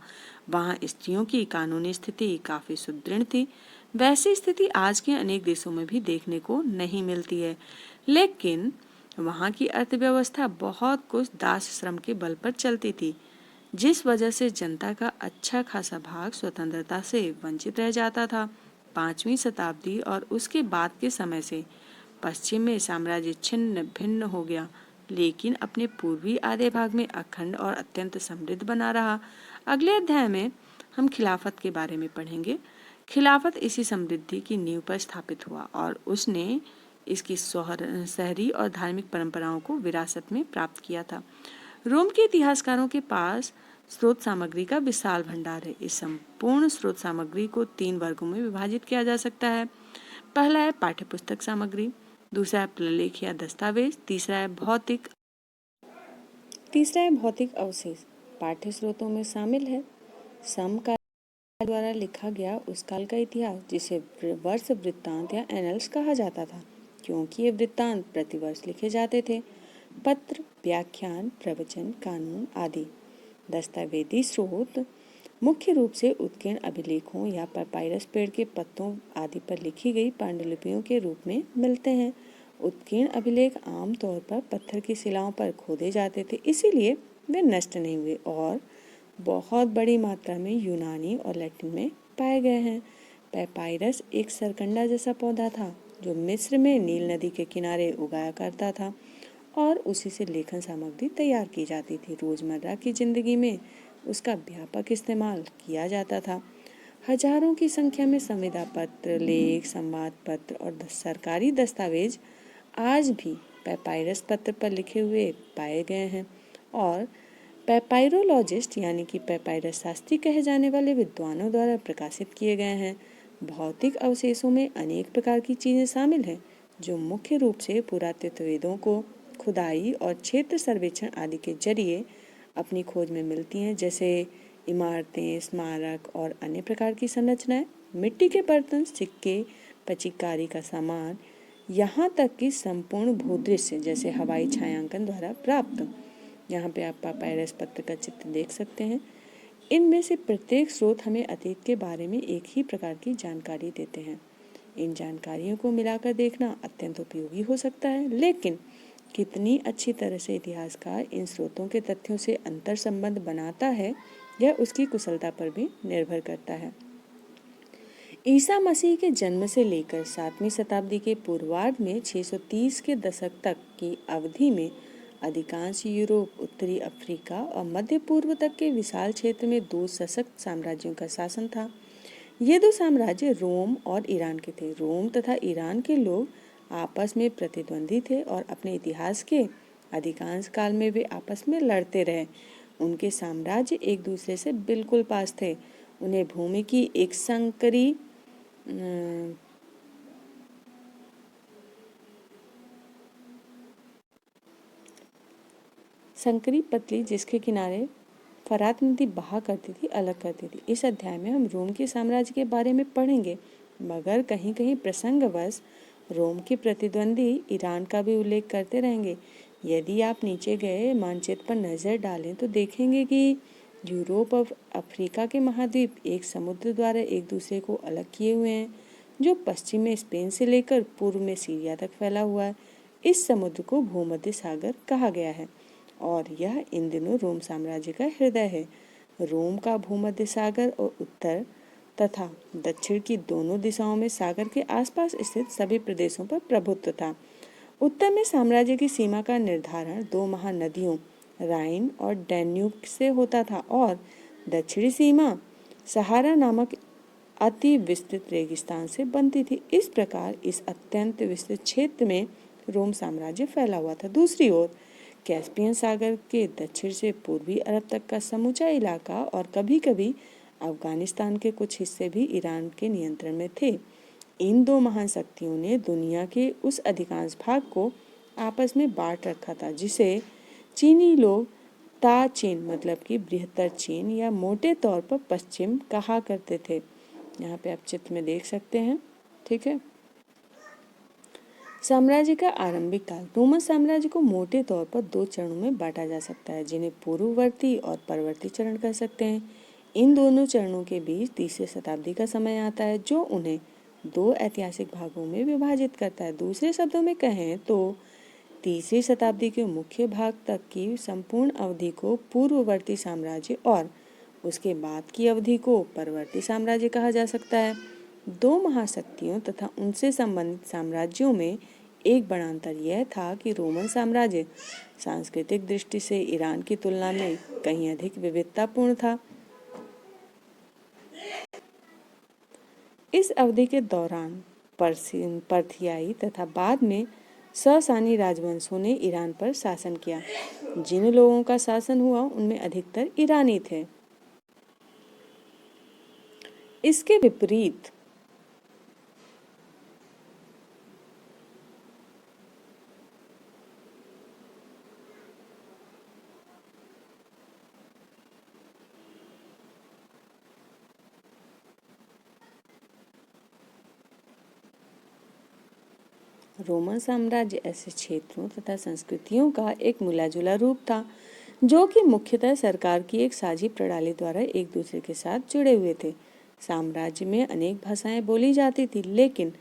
वहाँ स्त्रियों की कानूनी स्थिति काफी सुदृढ़ थी। वैसी स्थिति आज के अनेक देशों में भी देखने को नहीं मिलती है, लेकिन वहाँ की अर्थव्यवस्था बहुत कुछ दास श्रम के बल पर चलती थी, जिस वजह से जनता का अच्छा खासा भाग स्वतंत्रता से वंचित रह जाता था। 5वीं शताब्दी और उसके बाद के समय से पश्चिम में साम्राज्य छिन्न भिन्न हो गया, लेकिन अपने पूर्वी आधे भाग में अखंड और अत्यंत समृद्ध बना रहा। अगले अध्याय में हम खिलाफत के बारे में पढ़ेंगे। खिलाफत इसी समृद्धि की नींव पर स्थापित हुआ और उसने इसकी शहरी और धार्मिक परंपराओं को विरासत में प्राप्त किया था। रोम के इतिहासकारों के पास स्रोत सामग्री का विशाल भंडार है। इस संपूर्ण स्रोत सामग्री को 3 वर्गों में विभाजित किया जा सकता है। पहला है पाठ्यपुस्तक सामग्री, दूसरा है प्रलेख या दस्तावेज, तीसरा है भौतिक अवशेष। पाठ्य स्रोतों में शामिल है समकाल द्वारा लिखा गया उस काल का इतिहास, जिसे वर्ष वृत्तांत या एनल्स कहा जाता था, क्योंकि ये वृत्तांत प्रतिवर्ष लिखे जाते थे। पत्र, व्याख्यान, प्रवचन, कानून आदि। दस्तावेजी स्रोत मुख्य रूप से उत्कीर्ण अभिलेखों या पैपायरस पेड़ के पत्तों आदि पर लिखी गई पांडुलिपियों के रूप में मिलते हैं। उत्कीर्ण अभिलेख आमतौर पर पत्थर की शिलाओं पर खोदे जाते थे, इसीलिए वे नष्ट नहीं हुए और बहुत बड़ी मात्रा में यूनानी और लैटिन में पाए गए हैं। पैपायरस एक सरकंडा जैसा पौधा था जो मिस्र में नील नदी के किनारे उगाया करता था और उसी से लेखन सामग्री तैयार की जाती थी। रोजमर्रा की जिंदगी में उसका व्यापक इस्तेमाल किया जाता था। हजारों की संख्या में संविदा पत्र, लेख, संवाद पत्र और सरकारी दस्तावेज आज भी पैपायरस पत्र पर लिखे हुए पाए गए हैं और पैपायरोलॉजिस्ट यानी कि पैपायरस शास्त्री कहे जाने वाले विद्वानों द्वारा प्रकाशित किए गए हैं। भौतिक अवशेषों में अनेक प्रकार की चीजें शामिल हैं जो मुख्य रूप से पुरातत्वविदों को खुदाई और क्षेत्र सर्वेक्षण आदि के जरिए अपनी खोज में मिलती हैं, जैसे इमारतें, स्मारक और अन्य प्रकार की संरचनाएं, मिट्टी के बर्तन, सिक्के, पचिकारी का सामान, यहाँ तक कि संपूर्ण भूदृश्य जैसे हवाई छायांकन द्वारा प्राप्त। यहाँ पे आप पैपायरस पत्र का चित्र देख सकते हैं। इनमें से प्रत्येक स्रोत हमें अतीत के बारे में एक ही प्रकार की जानकारी देते हैं। इन जानकारियों को मिलाकर देखना अत्यंत उपयोगी हो सकता है, लेकिन कितनी अच्छी तरह से इतिहासकार इन स्रोतों के तथ्यों से अंतर संबंध बनाता है, यह उसकी कुशलता पर भी निर्भर करता है। ईसा मसीह के जन्म से लेकर 7वीं शताब्दी के पूर्वार्ध में 630 के दशक तक की अवधि में अधिकांश यूरोप, उत्तरी अफ्रीका और मध्य पूर्व तक के विशाल क्षेत्र में 2 सशक्त साम्राज्यों का शासन था। ये 2 साम्राज्य रोम और ईरान के थे। रोम तथा ईरान के लोग आपस में प्रतिद्वंदी थे और अपने इतिहास के अधिकांश काल में वे आपस में लड़ते रहे। उनके साम्राज्य एक दूसरे से बिल्कुल पास थे। उन्हें भूमि की एक संकरी पतली जिसके किनारे फरात नदी बहा करती थी, अलग करती थी। इस अध्याय में हम रोम के साम्राज्य के बारे में पढ़ेंगे, मगर कहीं कहीं प्रसंगवश रोम के प्रतिद्वंदी ईरान का भी उल्लेख करते रहेंगे। यदि आप नीचे गए मानचित्र पर नजर डालें तो देखेंगे कि यूरोप और अफ्रीका के महाद्वीप एक समुद्र द्वारा एक दूसरे को अलग किए हुए हैं, जो पश्चिम में स्पेन से लेकर पूर्व में सीरिया तक फैला हुआ है। इस समुद्र को भूमध्य सागर कहा गया है और यह इन दिनों रोम साम्राज्य का हृदय है। रोम का भूमध्य सागर और उत्तर तथा दक्षिण की दोनों दिशाओं में सागर के आसपास स्थित सभी प्रदेशों पर प्रभुत्व था। उत्तर में साम्राज्य की सीमा का निर्धारण दो महानदियों राइन और डैन्यूब से होता था और दक्षिणी सीमा सहारा नामक अति विस्तृत रेगिस्तान से बनती थी। इस प्रकार इस अत्यंत विस्तृत क्षेत्र में रोम साम्राज्य फैला हुआ था। दूसरी ओर कैस्पियन सागर के दक्षिण से पूर्वी अरब तक का समूचा इलाका और कभी-कभी अफगानिस्तान के कुछ हिस्से भी ईरान के नियंत्रण में थे। इन दो महान शक्तियों ने दुनिया के उस अधिकांश भाग को आपस में बांट रखा था, जिसे चीनी लोग ता चीन मतलब कि बृहत्तर चीन या मोटे तौर पर पश्चिम कहा करते थे। यहाँ पे आप चित्र में देख सकते हैं। ठीक है। साम्राज्य का आरंभिक काल। रोमन साम्राज्य को मोटे तौर पर दो चरणों में बांटा जा सकता है, जिन्हें पूर्ववर्ती और परवर्ती चरण कह सकते हैं। इन दोनों चरणों के बीच तीसरी शताब्दी का समय आता है, जो उन्हें दो ऐतिहासिक भागों में विभाजित करता है। दूसरे शब्दों में कहें तो तीसरी शताब्दी के मुख्य भाग तक की संपूर्ण अवधि को पूर्ववर्ती साम्राज्य और उसके बाद की अवधि को परवर्ती साम्राज्य कहा जा सकता है। दो महाशक्तियों तथा उनसे संबंधित साम्राज्यों में एक बड़ा अंतर यह था कि रोमन साम्राज्य सांस्कृतिक दृष्टि से ईरान की तुलना में कहीं अधिक विविधतापूर्ण था। इस अवधि के दौरान पर्थियाई तथा बाद में ससानी राजवंशों ने ईरान पर शासन किया। जिन लोगों का शासन हुआ उनमें अधिकतर ईरानी थे। इसके विपरीत रोमन साम्राज्य ऐसे क्षेत्रों तथा संस्कृतियों का एक मिला-जुला रूप था, जो कि मुख्यतः सरकार की एक साझी प्रणाली द्वारा एक दूसरे के साथ जुड़े हुए थे। साम्राज्य में अनेक भाषाएं बोली जाती थी, लेकिन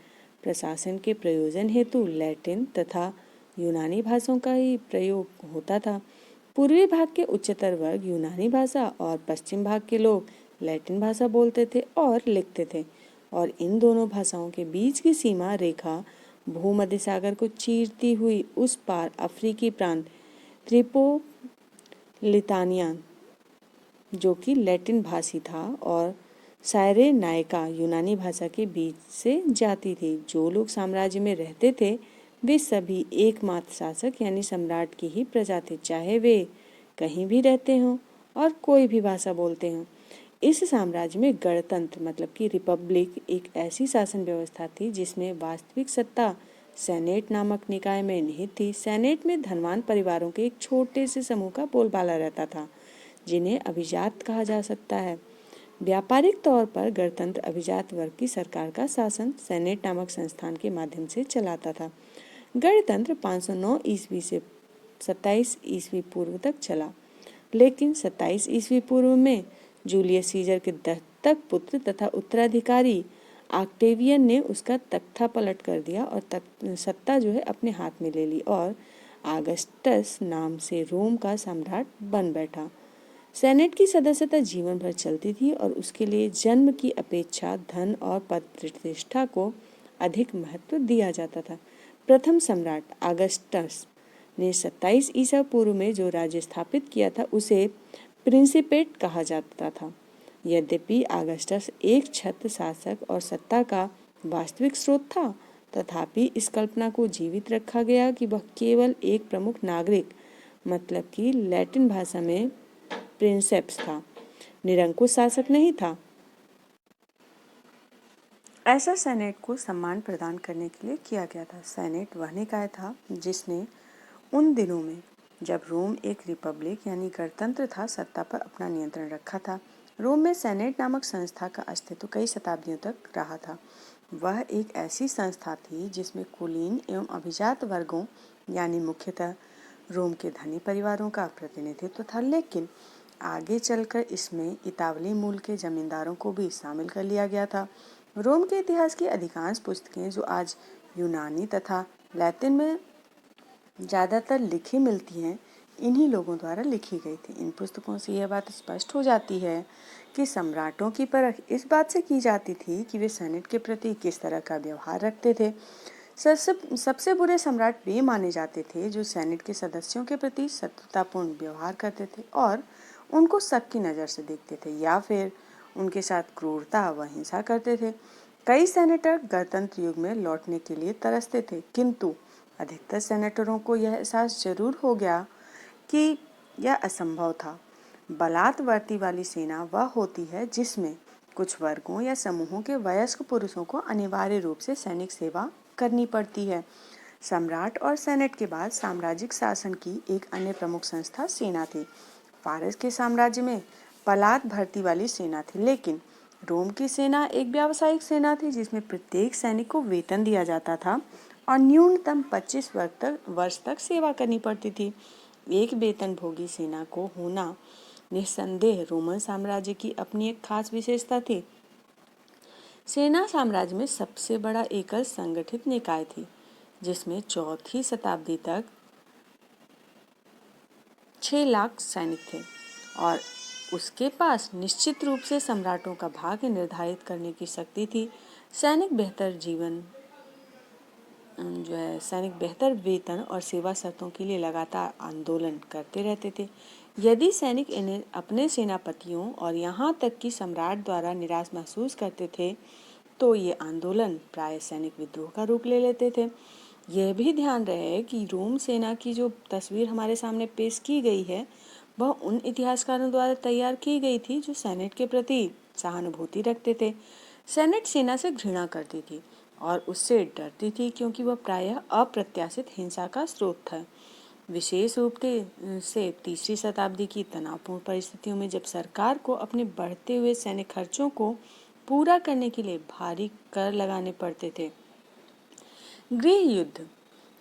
प्रशासन के प्रयोजन हेतु लैटिन तथा यूनानी भाषाओं का ही प्रयोग होता था। पूर्वी भाग के उच्चतर वर्ग यूनानी भाषा और पश्चिम भाग के लोग लैटिन भाषा बोलते थे और लिखते थे, और इन दोनों भाषाओं के बीच की सीमा रेखा भूमध्य सागर को चीरती हुई उस पार अफ्रीकी प्रांत त्रिपोलितानिया, जो कि लैटिन भाषी था, और सायरेनाइका यूनानी भाषा के बीच से जाती थी। जो लोग साम्राज्य में रहते थे वे सभी एकमात्र शासक यानी सम्राट की ही प्रजा थे, चाहे वे कहीं भी रहते हों और कोई भी भाषा बोलते हों। इस साम्राज्य में गणतंत्र मतलब कि रिपब्लिक एक ऐसी शासन व्यवस्था थी जिसमें वास्तविक सत्ता सेनेट नामक निकाय में निहित थी। सेनेट में धनवान परिवारों के एक छोटे से समूह का बोलबाला रहता था, जिन्हें अभिजात कहा जा सकता है। व्यापारिक तौर पर गणतंत्र अभिजात वर्ग की सरकार का शासन सेनेट नामक संस्थान के माध्यम से चलाता था। गणतंत्र 509 ईस्वी से 27 ईस्वी पूर्व तक चला, लेकिन 27 ईस्वी पूर्व में जूलियस सीजर के दत्तक पुत्र तथा उत्तराधिकारी ऑक्टेवियन ने उसका तख्ता पलट कर दिया और सत्ता जो है अपने हाथ में ले ली और आगस्टस नाम से रोम का सम्राट बन बैठा। सेनेट की सदस्यता जीवन भर चलती थी और उसके लिए जन्म की अपेक्षा धन और पद प्रतिष्ठा को अधिक महत्व दिया जाता था। प्रथम सम्राट आगस्टस ने 27 ईसा पूर्व में जो राज्य स्थापित किया था उसे प्रिंसिपेट कहा जाता था। यद्यपि आगस्टस एक छत्र शासक और सत्ता का वास्तविक स्रोत था, तथापि इस कल्पना को जीवित रखा गया कि वह केवल एक प्रमुख नागरिक मतलब कि लैटिन भाषा में प्रिंसेप्स था, निरंकुश शासक नहीं था। ऐसा सेनेट को सम्मान प्रदान करने के लिए किया गया था। सेनेट वह निकाय था जिसने उन दिनों में जब रोम एक रिपब्लिक यानी गणतंत्र था सत्ता पर अपना नियंत्रण रखा था। रोम में सेनेट नामक संस्था का अस्तित्व कई शताब्दियों तक रहा था। वह एक ऐसी संस्था थी जिसमें कुलीन एवं अभिजात वर्गों यानी मुख्यतः रोम के धनी परिवारों का प्रतिनिधित्व था, लेकिन आगे चलकर इसमें इतावली मूल के जमींदारों को भी शामिल कर लिया गया था। रोम के इतिहास की अधिकांश पुस्तकें जो आज यूनानी तथा लैटिन में ज़्यादातर लिखी मिलती हैं, इन्हीं लोगों द्वारा लिखी गई थी। इन पुस्तकों से यह बात स्पष्ट हो जाती है कि सम्राटों की परख इस बात से की जाती थी कि वे सेनेट के प्रति किस तरह का व्यवहार रखते थे। सबसे बुरे सम्राट वे माने जाते थे जो सेनेट के सदस्यों के प्रति शत्रुतापूर्ण व्यवहार करते थे और उनको शक की नज़र से देखते थे या फिर उनके साथ क्रूरता व हिंसा करते थे। कई सेनेटर गणतंत्र युग में लौटने के लिए तरसते थे, किंतु अधिकतर सेनेटरों को यह एहसास जरूर हो गया कि यह असंभव था। बलात्वर्ती वाली सेना वह होती है जिसमें कुछ वर्गों या समूहों के वयस्क पुरुषों को अनिवार्य रूप से सैनिक सेवा करनी पड़ती है। सम्राट और सेनेट के बाद साम्राज्यिक शासन की एक अन्य प्रमुख संस्था सेना थी। फारस के साम्राज्य में पलात भर्ती वाली सेना थी, लेकिन रोम की सेना एक व्यावसायिक सेना थी जिसमें प्रत्येक सैनिक को वेतन दिया जाता था और न्यूनतम 25 वर्ष तक सेवा करनी पड़ती थी। एक वेतनभोगी सेना को होना निस्संदेह रोमन साम्राज्य की अपनी एक खास विशेषता थी। सेना साम्राज्य में सबसे बड़ा एकल संगठित निकाय थी, जिसमें चौथी शताब्दी तक 6 लाख सैनिक थे और उसके पास निश्चित रूप से सम्राटों का भाग्य निर्धारित करने की शक्ति थी। सैनिक बेहतर वेतन और सेवा शर्तों के लिए लगातार आंदोलन करते रहते थे। यदि सैनिक इन्हें अपने सेनापतियों और यहाँ तक कि सम्राट द्वारा निराश महसूस करते थे तो ये आंदोलन प्राय सैनिक विद्रोह का रूप ले लेते थे। यह भी ध्यान रहे कि रोम सेना की जो तस्वीर हमारे सामने पेश की गई है वह उन इतिहासकारों द्वारा तैयार की गई थी जो सेनेट के प्रति सहानुभूति रखते थे। सेनेट सेना से घृणा करती थी और उससे डरती थी क्योंकि वह प्रायः अप्रत्याशित हिंसा का स्रोत था। विशेष रूप से तीसरी शताब्दी की तनावपूर्ण परिस्थितियों में जब सरकार को अपने बढ़ते हुए सैनिक खर्चों को पूरा करने के लिए भारी कर लगाने पड़ते थे। गृह युद्ध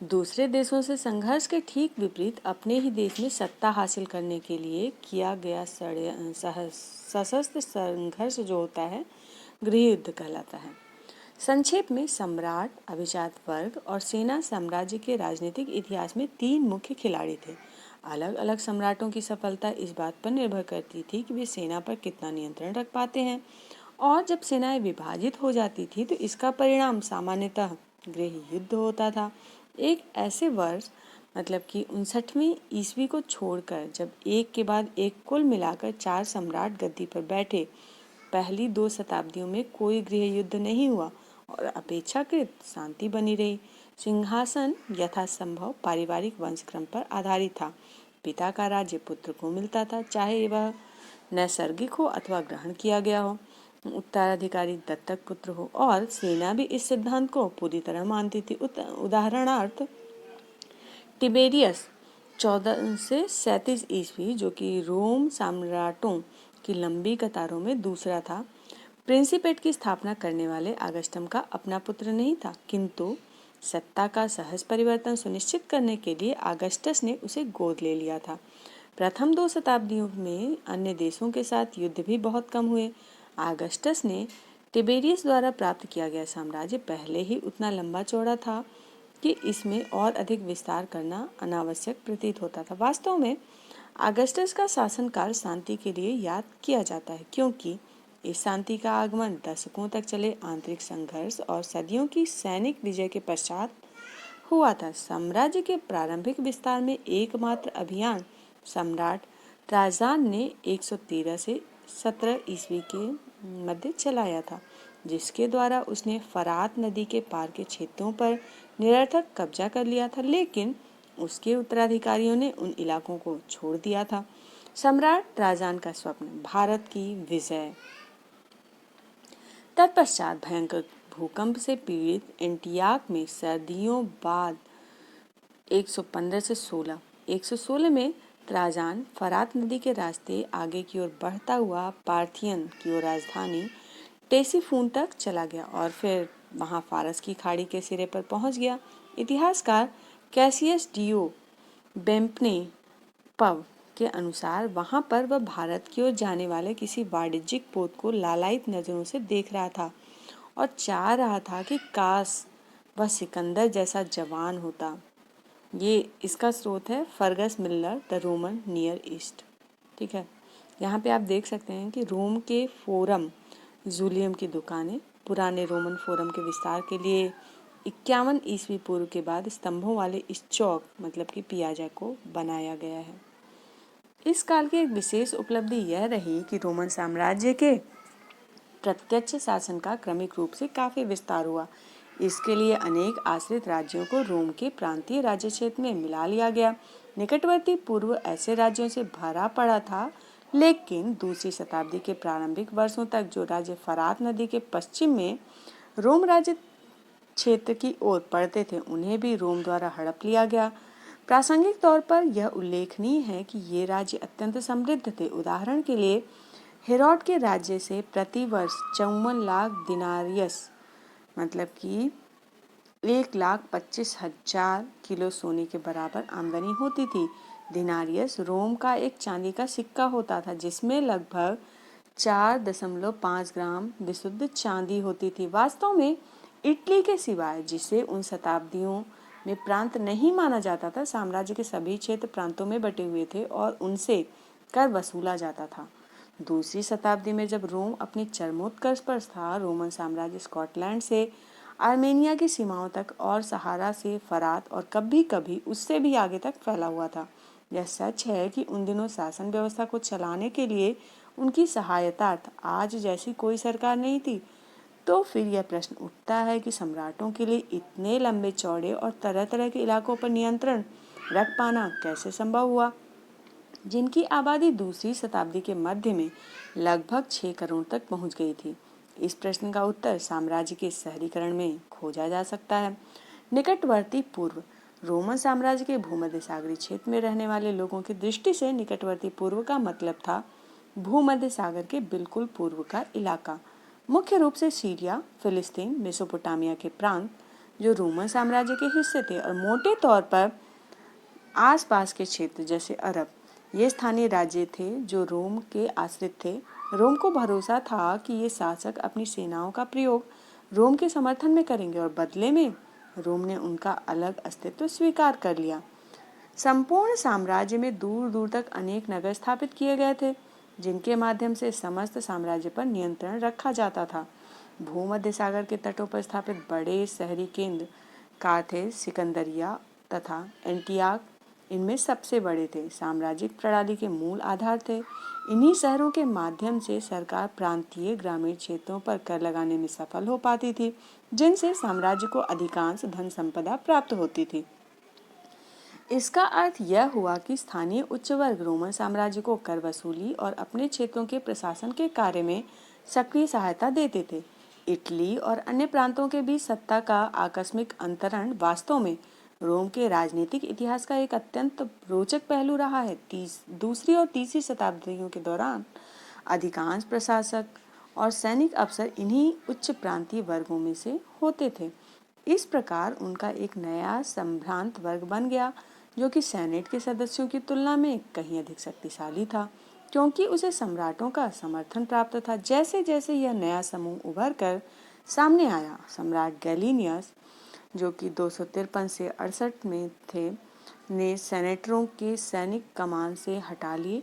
दूसरे देशों से संघर्ष के ठीक विपरीत अपने ही देश में सत्ता हासिल करने के लिए किया गया सशस्त्र संघर्ष जो होता है गृह युद्ध कहलाता है। संक्षेप में सम्राट, अभिजात वर्ग और सेना साम्राज्य के राजनीतिक इतिहास में 3 मुख्य खिलाड़ी थे। अलग अलग सम्राटों की सफलता इस बात पर निर्भर करती थी कि वे सेना पर कितना नियंत्रण रख पाते हैं और जब सेनाएं विभाजित हो जाती थी तो इसका परिणाम सामान्यतः गृह युद्ध होता था। एक ऐसे वर्ष मतलब कि 59वीं ईस्वी को छोड़कर जब एक के बाद एक कुल मिलाकर 4 सम्राट गद्दी पर बैठे, पहली 2 शताब्दियों में कोई गृह युद्ध नहीं हुआ और अपेक्षाकृत शांति बनी रही। सिंहासन यथासंभव पारिवारिक वंशक्रम पर आधारित था। पिता का राज्य पुत्र को मिलता था, चाहे वह नैसर्गिक हो अथवा ग्रहण किया गया हो, उत्तराधिकारी दत्तक पुत्र हो, और सेना भी इस सिद्धांत को पूरी तरह मानती थी। उदाहरणार्थ टिबेरियस 14 से 37 ईस्वी जो कि रोम सम्राटों की लंबी कतारों में दूसरा था, प्रिंसिपेट की स्थापना करने वाले अगस्टम का अपना पुत्र नहीं था, किंतु सत्ता का सहज परिवर्तन सुनिश्चित करने के लिए अगस्टस ने उसे गोद ले लिया था। प्रथम 2 शताब्दियों में अन्य देशों के साथ युद्ध भी बहुत कम हुए। अगस्टस ने टिबेरियस द्वारा प्राप्त किया गया साम्राज्य पहले ही उतना लंबा चौड़ा था कि इसमें और अधिक विस्तार करना अनावश्यक प्रतीत होता था। वास्तव में अगस्टस का शासनकाल शांति के लिए याद किया जाता है क्योंकि इस शांति का आगमन दशकों तक चले आंतरिक संघर्ष और सदियों की सैनिक विजय के पश्चात हुआ था। साम्राज्य के प्रारंभिक विस्तार में एकमात्र अभियान सम्राट ट्राजान ने 113 से 17 ईस्वी के मध्य चलाया था, जिसके द्वारा उसने फरात नदी के पार के क्षेत्रों पर निरर्थक कब्जा कर लिया था, लेकिन उसके उत्तराधिकारियों ने उन इलाकों को छोड़ दिया था। सम्राट ट्राजान का स्वप्न भारत की विजय। तत्पश्चात भयंकर भूकंप से पीड़ित एंटियाक में सर्दियों बाद 115 से 116 में ट्राजान फरात नदी के रास्ते आगे की ओर बढ़ता हुआ पार्थियन की ओर राजधानी टेसिफून तक चला गया और फिर वहां फारस की खाड़ी के सिरे पर पहुंच गया। इतिहासकार कैसियस डियो बेम्पने पव के अनुसार वहां पर वह भारत की ओर जाने वाले किसी वाणिज्यिक पोत को लालायित नजरों से देख रहा था और चाह रहा था कि काश वह सिकंदर जैसा जवान होता। ये इसका स्रोत है Fergus Miller the Roman near east. ठीक है, यहाँ पे आप देख सकते हैं कि रोम के फोरम जूलियम की दुकानें पुराने रोमन फोरम के विस्तार के लिए 51 ईस्वी पूर्व के बाद स्तंभों वाले इस चौक मतलब कि पियाजा को बनाया गया है। इस काल की एक विशेष उपलब्धि यह रही कि रोमन साम्राज्य के प्रत्यक्ष शासन का क्रमिक रूप से काफी विस्तार हुआ। इसके लिए अनेक आश्रित राज्यों को रोम के प्रांतीय राज्य क्षेत्र में मिला लिया गया। निकटवर्ती पूर्व ऐसे राज्यों से भरा पड़ा था, लेकिन दूसरी शताब्दी के प्रारंभिक वर्षों तक जो राज्य फरात नदी के पश्चिम में रोम राज्य क्षेत्र की ओर पड़ते थे, उन्हें भी रोम द्वारा हड़प लिया गया। प्रासंगिक तौर पर यह उल्लेखनीय है कि ये राज्य अत्यंत समृद्ध थे। उदाहरण के लिए हेरोड के राज्य से प्रति वर्ष 54 लाख दिनारियस मतलब कि 1,25,000 किलो सोने के बराबर आमदनी होती थी। दिनारियस रोम का एक चांदी का सिक्का होता था, जिसमें लगभग 4.5 ग्राम विशुद्ध चांदी होती थी। वास्तव में इटली के सिवाय, जिसे उन शताब्दियों में प्रांत नहीं माना जाता था, साम्राज्य के सभी क्षेत्र प्रांतों में बटे हुए थे और उनसे कर वसूला जाता था। दूसरी शताब्दी में जब रोम अपनी चरमोत्कर्ष पर था, रोमन साम्राज्य स्कॉटलैंड से आर्मेनिया की सीमाओं तक और सहारा से फरात और कभी कभी उससे भी आगे तक फैला हुआ था। यह सच है कि उन दिनों शासन व्यवस्था को चलाने के लिए उनकी सहायतार्थ आज जैसी कोई सरकार नहीं थी। तो फिर यह प्रश्न उठता है कि सम्राटों के लिए इतने लंबे चौड़े और तरह तरह के इलाकों पर नियंत्रण रख पाना कैसे संभव हुआ, जिनकी आबादी दूसरी शताब्दी के मध्य में लगभग 6 करोड़ तक पहुंच गई थी। इस प्रश्न का उत्तर साम्राज्य के शहरीकरण में खोजा जा सकता है। निकटवर्ती पूर्व रोमन साम्राज्य के भूमध्य सागरीय क्षेत्र में रहने वाले लोगों की दृष्टि से निकटवर्ती पूर्व का मतलब था भूमध्य सागर के बिल्कुल पूर्व का इलाका, मुख्य रूप से सीरिया, फिलिस्तीन, मेसोपोटामिया के प्रांत जो रोमन साम्राज्य के हिस्से थे, और मोटे तौर पर आसपास के क्षेत्र जैसे अरब। ये स्थानीय राज्य थे जो रोम के आश्रित थे। रोम को भरोसा था कि ये शासक अपनी सेनाओं का प्रयोग रोम के समर्थन में करेंगे और बदले में रोम ने उनका अलग अस्तित्व स्वीकार कर लिया। संपूर्ण साम्राज्य में दूर दूर तक अनेक नगर स्थापित किए गए थे, जिनके माध्यम से समस्त साम्राज्य पर नियंत्रण रखा जाता था। भूमध्य सागर के तटों पर स्थापित बड़े शहरी केंद्र कार्थेज, सिकंदरिया तथा एंटियाक इनमें सबसे बड़े थे। साम्राज्यिक प्रणाली के मूल आधार थे। इन्हीं शहरों के माध्यम से सरकार प्रांतीय ग्रामीण क्षेत्रों पर कर लगाने में सफल हो पाती थी, जिनसे साम्राज्य को अधिकांश धन संपदा प्राप्त होती थी। इसका अर्थ यह हुआ कि स्थानीय उच्च वर्ग रोमन साम्राज्य को कर वसूली और अपने क्षेत्रों के प्रशासन के कार्य में सक्रिय सहायता देते थे। इटली और अन्य प्रांतों के बीच सत्ता का आकस्मिक अंतरण वास्तव में रोम के राजनीतिक इतिहास का एक अत्यंत रोचक पहलू रहा है। दूसरी और तीसरी शताब्दियों के दौरान अधिकांश प्रशासक और सैनिक अफसर इन्हीं उच्च प्रांतीय वर्गों में से होते थे। इस प्रकार उनका एक नया संभ्रांत वर्ग बन गया, जो कि सेनेट के सदस्यों की तुलना में कहीं अधिक शक्तिशाली था, क्योंकि उसे सम्राटों का समर्थन प्राप्त था। जैसे जैसे यह नया समूह उभर कर सामने आया, सम्राट गैलिनियस, जो कि 253 से 68 में थे, ने सेनेटरों के सैनिक कमान से हटा लिए।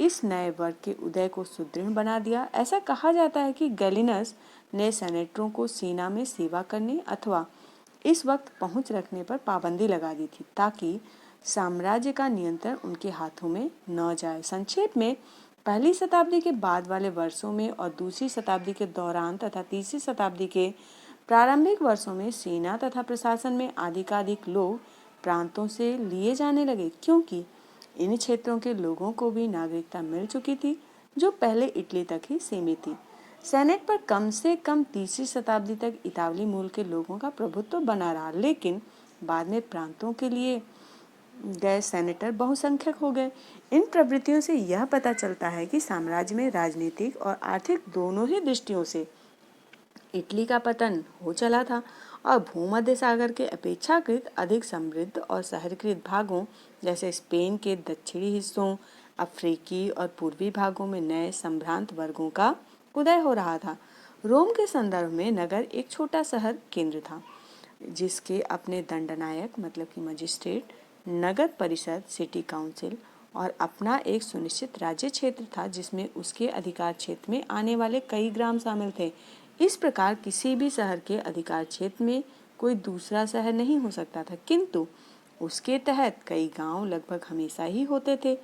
इस नए वर्ग के उदय को सुदृढ़ बना दिया। ऐसा कहा जाता है कि गैलिनस ने सेनेटरों को सेना में सेवा करने अथवा इस वक्त पहुंच रखने पर पाबंदी लगा दी थी, ताकि साम्राज्य का नियंत्रण उनके हाथों में न जाए। संक्षेप में, पहली शताब्दी के बाद वाले वर्षों में और दूसरी शताब्दी के दौरान तथा तीसरी शताब्दी के प्रारंभिक वर्षों में सेना तथा प्रशासन में अधिकाधिक लोग प्रांतों से लिए जाने लगे, क्योंकि इन क्षेत्रों के लोगों को भी नागरिकता मिल चुकी थी, जो पहले इटली तक ही सीमित थी। सेनेट पर कम से कम तीसरी शताब्दी तक इतावली मूल के लोगों का प्रभुत्व बना रहा, लेकिन बाद में प्रांतों के लिए गए सेनेटर बहुसंख्यक हो गए। इन प्रवृत्तियों से यह पता चलता है कि साम्राज्य में राजनीतिक और आर्थिक दोनों ही दृष्टियों से इटली का पतन हो चला था और भूमध्य सागर के अपेक्षाकृत अधिक समृद्ध और शहरीकृत भागों जैसे स्पेन के दक्षिणी हिस्सों, अफ्रीकी और पूर्वी भागों में नए संभ्रांत वर्गों का उदय हो रहा था। रोम के संदर्भ में नगर एक छोटा शहर केंद्र था, जिसके अपने दंडनायक मतलब कि मजिस्ट्रेट, नगर परिषद सिटी काउंसिल और अपना एक सुनिश्चित राज्य क्षेत्र था, जिसमें उसके अधिकार क्षेत्र में आने वाले कई ग्राम शामिल थे। इस प्रकार किसी भी शहर के अधिकार क्षेत्र में कोई दूसरा शहर नहीं हो सकता था, किंतु उसके तहत कई गांव लगभग हमेशा ही होते थे।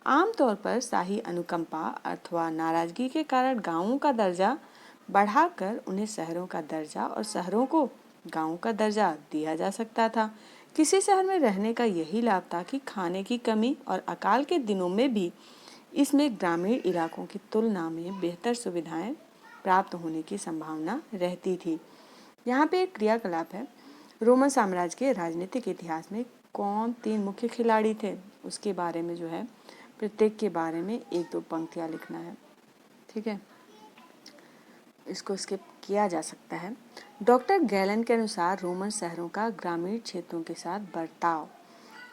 आमतौर पर शाही अनुकंपा अथवा नाराजगी के कारण गांवों का दर्जा बढ़ाकर उन्हें शहरों का दर्जा और शहरों को गांवों का दर्जा दिया जा सकता था। किसी शहर में रहने का यही लाभ था कि खाने की कमी और अकाल के दिनों में भी इसमें ग्रामीण इलाकों की तुलना में बेहतर सुविधाएं प्राप्त होने की संभावना रहती थी। यहाँ पे एक क्रियाकलाप है, रोमन साम्राज्य के राजनीतिक इतिहास में कौन 3 मुख्य खिलाड़ी थे, उसके बारे में जो है प्रत्येक के बारे में 1-2 पंक्तियाँ लिखना है। ठीक है, इसको स्किप किया जा सकता है। डॉक्टर गैलन के अनुसार रोमन शहरों का ग्रामीण क्षेत्रों के साथ बर्ताव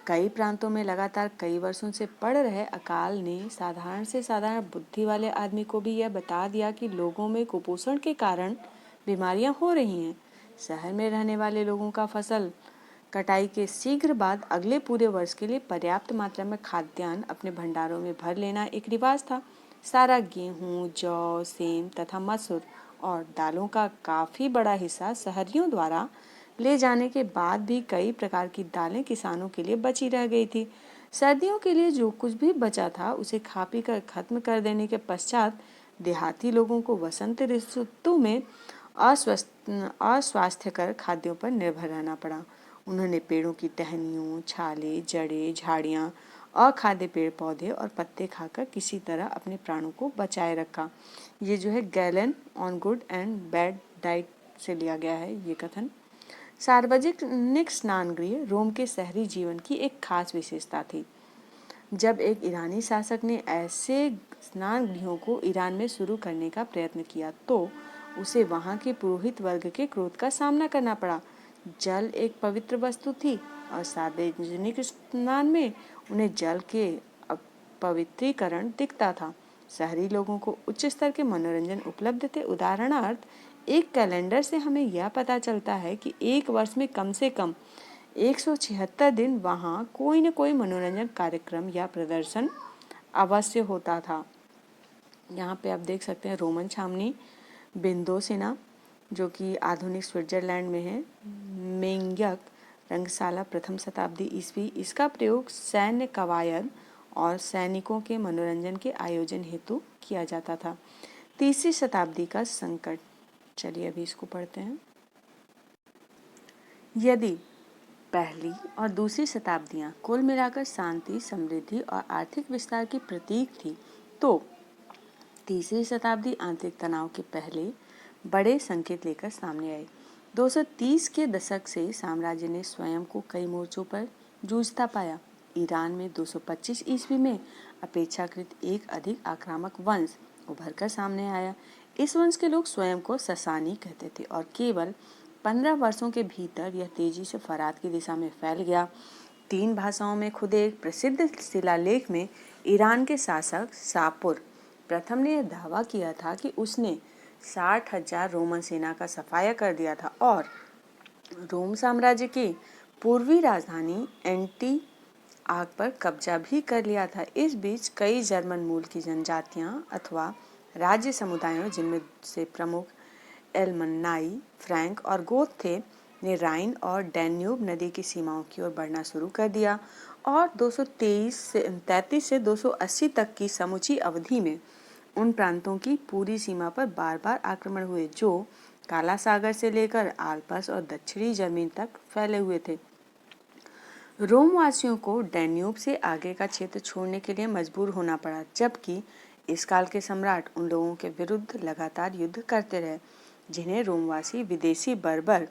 कई प्रांतों में लगातार कई वर्षों से पड़ रहे अकाल ने साधारण से साधारण बुद्धि वाले आदमी को भी यह बता दिया कि लोगों में कुपोषण के कारण बीमारियां हो रही हैं। शहर में रहने वाले लोगों का फसल कटाई के शीघ्र बाद अगले पूरे वर्ष के लिए पर्याप्त मात्रा में खाद्यान्न अपने भंडारों में भर लेना एक रिवाज था। सारा गेहूं, जौ, सेम तथा मसूर और दालों का काफी बड़ा हिस्सा शहरियों द्वारा ले जाने के बाद भी कई प्रकार की दालें किसानों के लिए बची रह गई थी। सर्दियों के लिए जो कुछ भी बचा था उसे खा पी कर खत्म कर देने के पश्चात देहाती लोगों को वसंत ऋतु में अस्वास्थ्यकर खाद्यों पर निर्भर रहना पड़ा। उन्होंने पेड़ों की टहनियों, छाले, जड़ें, झाड़ियाँ, अखाद्य पेड़ पौधे और पत्ते खाकर किसी तरह अपने प्राणों को बचाए रखा। ये जो है gallon on good and bad diet से लिया गया है ये कथन। सार्वजनिक स्नानगृह रोम के शहरी जीवन की एक खास विशेषता थी। जब एक ईरानी शासक ने ऐसे स्नान गृहों को ईरान में शुरू करने का प्रयत्न किया तो उसे वहां के पुरोहित वर्ग के क्रोध का सामना करना पड़ा। जल एक पवित्र वस्तु थी और सार्वजनिक स्नान में उन्हें जल के अपवित्रीकरण दिखता था। शहरी लोगों को उच्च स्तर के मनोरंजन उपलब्ध थे। उदाहरणार्थ, एक कैलेंडर से हमें यह पता चलता है कि एक वर्ष में कम से कम 176 दिन वहाँ कोई न कोई मनोरंजन कार्यक्रम या प्रदर्शन अवश्य होता था। यहाँ पे आप देख सकते हैं रोमन छावनी बिंदोसिना जो कि आधुनिक स्विट्जरलैंड में है, मेंग्यक रंगशाला 1वीं शताब्दी ईस्वी। इसका प्रयोग सैन्य कवायद और सैनिकों के मनोरंजन के आयोजन हेतु किया जाता था। 3वीं शताब्दी का संकट, चलिए अभी इसको पढ़ते हैं। यदि पहली और दूसरी शताब्दियां कुल मिलाकर शांति, समृद्धि और आर्थिक विस्तार की प्रतीक थी, तो तीसरी शताब्दी आंतरिक तनाव के पहले बड़े संकेत लेकर सामने आई। 230 के दशक से साम्राज्य ने स्वयं को कई मोर्चों पर जूझता पाया। ईरान में 225 ईस्वी में अपेक्षाकृत एक अधिक आक्रामक वंश उभर कर सामने आया। इस वंश के लोग स्वयं को ससानी कहते थे और केवल 15 वर्षों के भीतर यह तेजी से फरात की दिशा में फैल गया। 3 भाषाओं में खुदे एक प्रसिद्ध शिलालेख में ईरान के शासक शापुर प्रथम ने यह दावा किया था कि उसने 60,000 रोमन सेना का सफाया कर दिया था और रोम साम्राज्य की पूर्वी राजधानी एंटी आग पर कब्जा भी कर लिया था। इस बीच कई जर्मन मूल की जनजातियां अथवा राज्य समुदायों, जिनमें से प्रमुख एलमन्नाई, फ्रैंक और गोथ थे, ने राइन और डैन्यूब नदी की सीमाओं की ओर बढ़ना शुरू कर दिया और 233 से 280 तक की समूची अवधि में उन प्रांतों की पूरी सीमा पर बार बार आक्रमण हुए जो काला सागर से लेकर आल्प्स और दक्षिणी जर्मनी तक फैले हुए थे। रोम वासियों को डैन्यूब से आगे का क्षेत्र छोड़ने के लिए मजबूर होना पड़ा, जबकि इस काल के सम्राट उन लोगों के विरुद्ध लगातार युद्ध करते रहे जिन्हें रोमवासी विदेशी बर्बर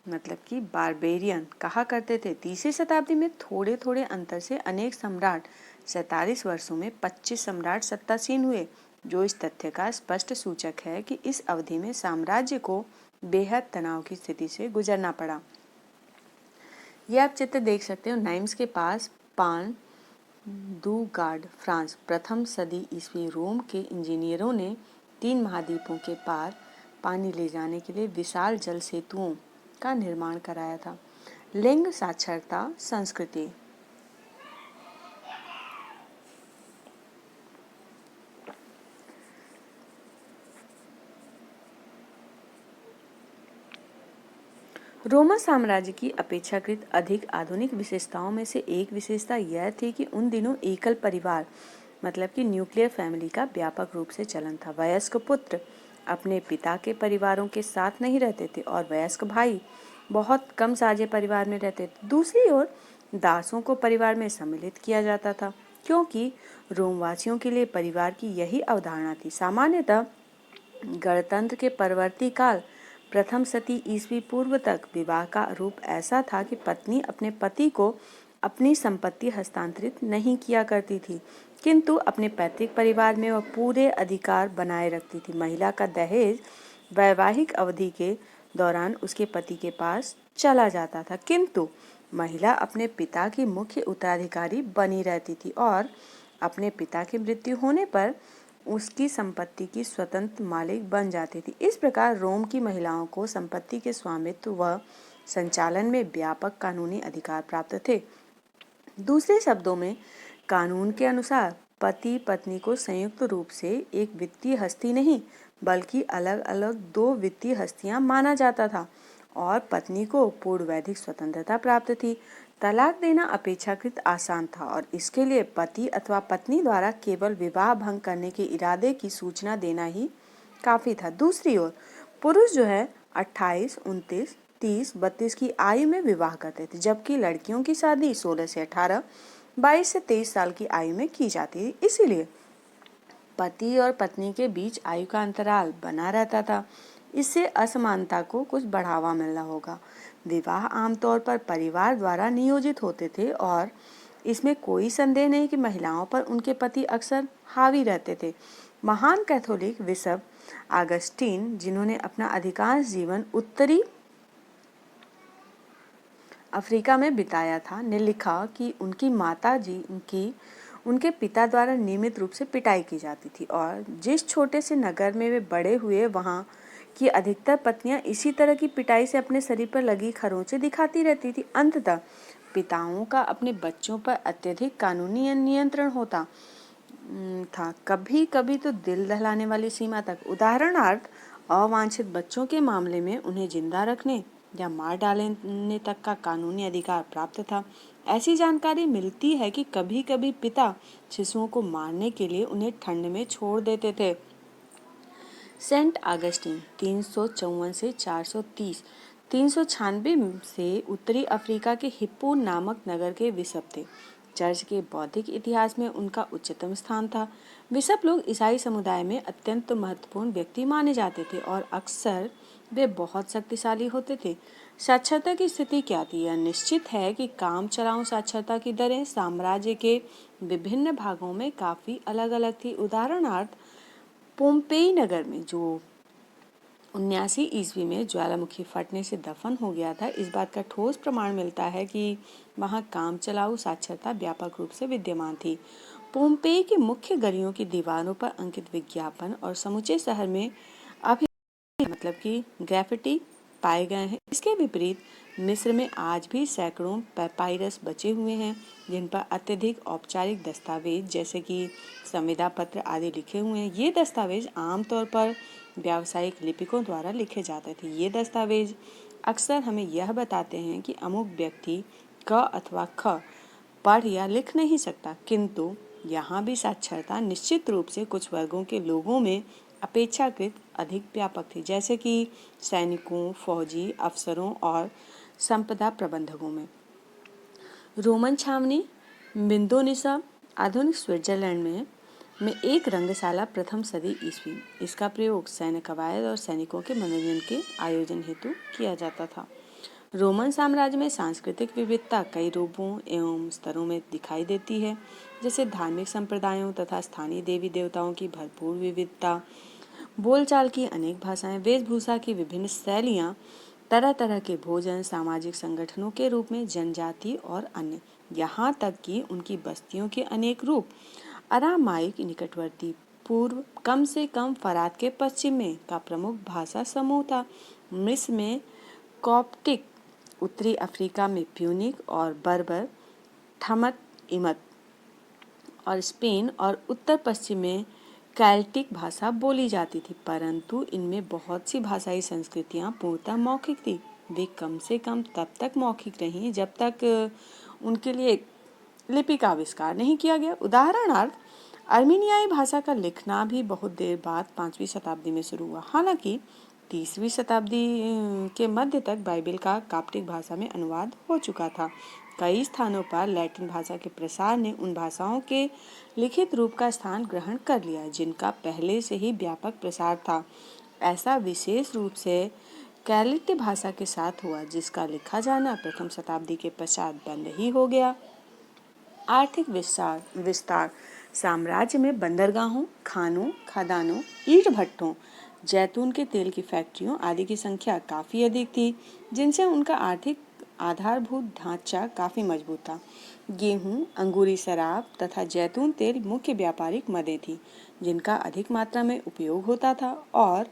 मतलब कि बारबेरियन कहा करते थे। 3वीं शताब्दी में थोड़े थोड़े अंतर से अनेक सम्राट 47 वर्षों में 25 सम्राट सत्तासीन हुए, जो इस तथ्य का स्पष्ट सूचक है कि इस अवधि में साम्राज्य को बेहद तनाव की स्थिति से गुजरना पड़ा। यह आप चित्र देख सकते हो नाइम्स के पास पान दू गार्ड, फ्रांस। 1वीं सदी ईस्वी रोम के इंजीनियरों ने 3 महाद्वीपों के पार पानी ले जाने के लिए विशाल जल सेतुओं का निर्माण कराया था। लिंग साक्षरता संस्कृति। रोमन साम्राज्य की अपेक्षाकृत अधिक आधुनिक विशेषताओं में से एक विशेषता यह थी कि उन दिनों एकल परिवार मतलब कि न्यूक्लियर फैमिली का व्यापक रूप से चलन था। वयस्क पुत्र अपने पिता के परिवारों के साथ नहीं रहते थे और वयस्क भाई बहुत कम साझे परिवार में रहते थे। दूसरी ओर दासों को परिवार में सम्मिलित किया जाता था, क्योंकि रोमवासियों के लिए परिवार की यही अवधारणा थी। सामान्यतः गणतंत्र के परवर्ती काल प्रथम शती ईस्वी पूर्व तक विवाह का रूप ऐसा था कि पत्नी अपने पति को अपनी संपत्ति हस्तांतरित नहीं किया करती थी, किंतु अपने पैतृक परिवार में वह पूरे अधिकार बनाए रखती थी। महिला का दहेज वैवाहिक अवधि के दौरान उसके पति के पास चला जाता था, किंतु महिला अपने पिता की मुख्य उत्तराधिकारी बनी रहती थी और अपने पिता की मृत्यु होने पर उसकी संपत्ति की स्वतंत्र मालिक बन जाती थी। इस प्रकार रोम की महिलाओं को संपत्ति के स्वामित्व व संचालन में व्यापक कानूनी अधिकार प्राप्त थे। दूसरे शब्दों में कानून के अनुसार पति पत्नी को संयुक्त रूप से एक वित्तीय हस्ती नहीं बल्कि अलग अलग दो वित्तीय हस्तियां माना जाता था और पत्नी को पूर्ण वैधिक स्वतंत्रता प्राप्त थी। तलाक देना अपेक्षाकृत आसान था और इसके लिए पति अथवा पत्नी द्वारा केवल विवाह भंग करने के इरादे की सूचना देना ही काफी था। दूसरी ओर पुरुष जो है 28, 29, 30, 32 की आयु में विवाह करते थे, जबकि लड़कियों की शादी 16 से 18, 22 से 23 साल की आयु में की जाती थी। इसीलिए पति और पत्नी के बीच आयु का अंतराल बना रहता था। इससे असमानता को कुछ बढ़ावा मिलना होगा। विवाह आमतौर पर परिवार द्वारा नियोजित होते थे और इसमें कोई संदेह नहीं कि महिलाओं पर उनके पति अक्सर हावी रहते थे। महान कैथोलिक बिशप ऑगस्टीन, जिन्होंने अपना अधिकांश जीवन उत्तरी अफ्रीका में बिताया था, ने लिखा कि उनकी माता जी की उनके पिता द्वारा नियमित रूप से पिटाई की जाती थी और जिस छोटे से नगर में वे बड़े हुए वहाँ की अधिकतर पत्नियां इसी तरह की पिटाई से अपने शरीर पर लगी खरोंचें दिखाती रहती थी। अंततः पिताओं का अपने बच्चों पर अत्यधिक कानूनी नियंत्रण होता था, कभी कभी तो दिल दहलाने वाली सीमा तक। उदाहरणार्थ अवांछित बच्चों के मामले में उन्हें जिंदा रखने या मार डालने तक का कानूनी अधिकार प्राप्त था। ऐसी जानकारी मिलती है कि कभी कभी पिता शिशुओं को मारने के लिए उन्हें ठंड में छोड़ देते थे। सेंट ऑगस्टीन 354 से 430, 396 से उत्तरी अफ्रीका के हिप्पो नामक नगर के बिशप थे। चर्च के बौद्धिक इतिहास में उनका उच्चतम स्थान था। बिशप लोग ईसाई समुदाय में अत्यंत महत्वपूर्ण व्यक्ति माने जाते थे और अक्सर वे बहुत शक्तिशाली होते थे। साक्षरता की स्थिति क्या थी? यह निश्चित है कि काम चलाऊ साक्षरता की दरें साम्राज्य के विभिन्न भागों में काफी अलग अलग थी। उदाहरणार्थ पोम्पेई नगर में, जो 79 ईस्वी में ज्वालामुखी फटने से दफन हो गया था, इस बात का ठोस प्रमाण मिलता है कि वहां काम चलाऊ साक्षरता व्यापक रूप से विद्यमान थी। पोम्पेई की मुख्य गलियों की दीवारों पर अंकित विज्ञापन और समूचे शहर में अभी मतलब कि ग्राफिटी पाए गए हैं। इसके विपरीत मिस्र में आज भी सैकड़ों पैपायरस बचे हुए हैं जिन पर अत्यधिक औपचारिक दस्तावेज जैसे कि संविदा पत्र आदि लिखे हुए हैं। ये दस्तावेज आमतौर पर व्यावसायिक लिपिकों द्वारा लिखे जाते थे। ये दस्तावेज अक्सर हमें यह बताते हैं कि अमुक व्यक्ति क अथवा ख पढ़ या लिख नहीं सकता, किंतु यहाँ भी साक्षरता निश्चित रूप से कुछ वर्गों के लोगों में अपेक्षाकृत अधिक व्यापक थी, जैसे कि सैनिकों, फौजी अफसरों और संपदा प्रबंधकों में। रोमन छावनी बिंदोनिसा आधुनिक स्विट्जरलैंड में एक रंगशाला प्रथम सदी ईस्वी। इसका प्रयोग सैन्य कवायद और सैनिकों के मनोरंजन के आयोजन हेतु किया जाता था। रोमन साम्राज्य में सांस्कृतिक विविधता कई रूपों एवं स्तरों में दिखाई देती है, जैसे धार्मिक संप्रदायों तथा स्थानीय देवी देवताओं की भरपूर विविधता, बोलचाल की अनेक भाषाएं, वेशभूषा की विभिन्न शैलियां, तरह तरह के भोजन, सामाजिक संगठनों के रूप में जनजाति और अन्य, यहाँ तक कि उनकी बस्तियों के अनेक रूप। अरामाइक निकटवर्ती पूर्व कम से कम फरात के पश्चिम में का प्रमुख भाषा समूह था। मिस्र में कॉप्टिक, उत्तरी अफ्रीका में प्यूनिक और बर्बर, ठमत इमत और स्पेन और उत्तर पश्चिम में कैल्टिक भाषा बोली जाती थी, परंतु इनमें बहुत सी भाषाई संस्कृतियां पूर्णतः मौखिक थी। वे कम से कम तब तक मौखिक रहीं जब तक उनके लिए लिपि का आविष्कार नहीं किया गया। उदाहरणार्थ अर्मीनियाई भाषा का लिखना भी बहुत देर बाद 5वीं शताब्दी में शुरू हुआ। हालांकि 30वीं शताब्दी के मध्य तक बाइबिल का काप्टिक भाषा में अनुवाद हो चुका था। कई स्थानों पर लैटिन भाषा के प्रसार ने उन भाषाओं के लिखित रूप का स्थान ग्रहण कर लिया जिनका पहले से ही व्यापक प्रसार था। ऐसा विशेष रूप से कैलिट भाषा के साथ हुआ, जिसका लिखा जाना प्रथम शताब्दी के पश्चात बंद ही हो गया। आर्थिक विस्तार साम्राज्य में बंदरगाहों, खानों, खदानों, ईंट भट्टों, जैतून के तेल की फैक्ट्रियों आदि की संख्या काफ़ी अधिक थी, जिनसे उनका आर्थिक आधारभूत ढांचा काफ़ी मजबूत था। गेहूं, अंगूरी शराब तथा जैतून तेल मुख्य व्यापारिक मदें थी जिनका अधिक मात्रा में उपयोग होता था और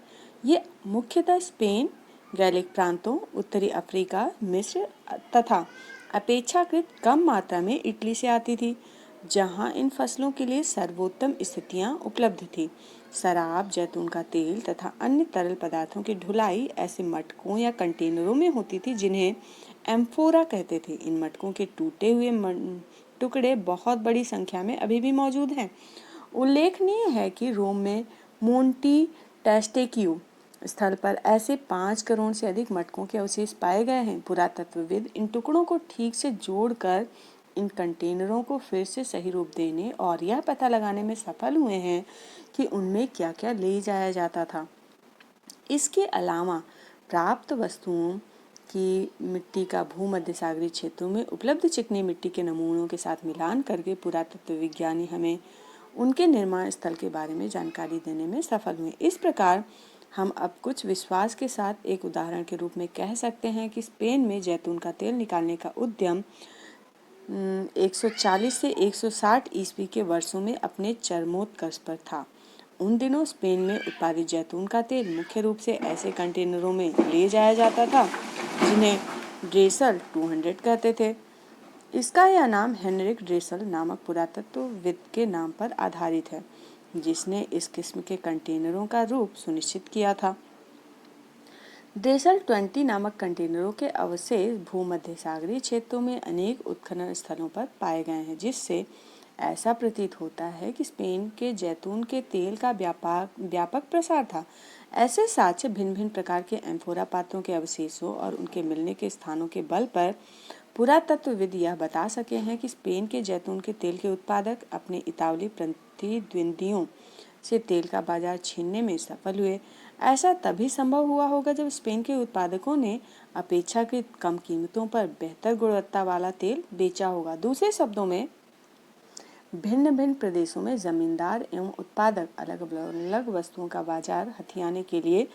ये मुख्यतः स्पेन, गैलिक प्रांतों, उत्तरी अफ्रीका, मिस्र तथा अपेक्षाकृत कम मात्रा में इटली से आती थी, जहां इन फसलों के लिए सर्वोत्तम स्थितियां उपलब्ध थी। शराब, जैतून का तेल तथा अन्य तरल पदार्थों की ढुलाई ऐसे मटकों या कंटेनरों में होती थी जिन्हें एम्फोरा कहते थे। इन मटकों के टूटे हुए टुकड़े बहुत बड़ी संख्या में अभी भी मौजूद हैं। उल्लेखनीय है कि रोम में मोंटी टेस्टेक्यू स्थल पर ऐसे 5 करोड़ से अधिक मटकों के अवशेष पाए गए हैं। पुरातत्वविद इन टुकड़ों को ठीक से जोड़कर इन कंटेनरों को फिर से सही रूप देने और यह पता लगाने में सफल हुए हैं कि उनमें क्या क्या ले जाया जाता था। इसके अलावा प्राप्त वस्तुओं की मिट्टी का भूमध्य सागरीय क्षेत्रों में उपलब्ध चिकनी मिट्टी के नमूनों के साथ मिलान करके पुरातत्व विज्ञानी हमें उनके निर्माण स्थल के बारे में जानकारी देने में सफल हुए। इस प्रकार हम अब कुछ विश्वास के साथ एक उदाहरण के रूप में कह सकते हैं कि स्पेन में जैतून का तेल निकालने का उद्यम 140 से 160 ईस्वी के वर्षों में अपने चरमोत्कर्ष पर था। उन दिनों स्पेन में उत्पादित जैतून का तेल मुख्य रूप से ऐसे कंटेनरों में ले जाया जाता था जिन्हें ड्रेसल 200 कहते थे। इसका यह नाम हेनरिक ड्रेसल नामक पुरातत्वविद के नाम पर आधारित है, जिसने इस किस्म के कंटेनरों का रूप सुनिश्चित किया था। ड्रेसल 20 नामक कंटेनरों के अवशेष भूमध्य सागरीय क्षेत्रों में अनेक उत्खनन स्थलों पर पाए गए हैं, जिससे ऐसा प्रतीत होता है कि स्पेन के जैतून के तेल का व्यापक प्रसार था। ऐसे साक्ष्य भिन्न भिन्न प्रकार के एम्फोरा पात्रों के अवशेषों और उनके मिलने के स्थानों के बल पर पुरातत्वविद यह बता सके हैं कि स्पेन के जैतून के तेल के उत्पादक अपने इतावली प्रतिद्वंदियों से तेल का बाजार छीनने में सफल हुए। ऐसा तभी संभव हुआ होगा जब स्पेन के उत्पादकों ने अपेक्षाकृत कम कीमतों पर बेहतर गुणवत्ता वाला तेल बेचा होगा। दूसरे शब्दों में भिन्न भिन्न प्रदेशों में जमींदार एवं उत्पादक अलग अलग वस्तुओं का बाजार हथियाने के लिए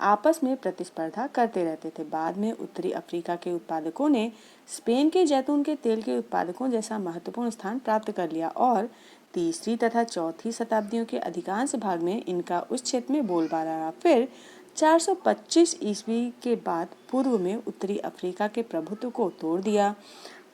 आपस में प्रतिस्पर्धा करते रहते थे। बाद में उत्तरी अफ्रीका के उत्पादकों ने स्पेन के जैतून के तेल के उत्पादकों जैसा महत्वपूर्ण स्थान प्राप्त कर लिया और तीसरी तथा चौथी शताब्दियों के अधिकांश भाग में इनका उस क्षेत्र में बोलबाला रहा। फिर 425 ईस्वी के बाद पूर्व में उत्तरी अफ्रीका के प्रभुत्व को तोड़ दिया।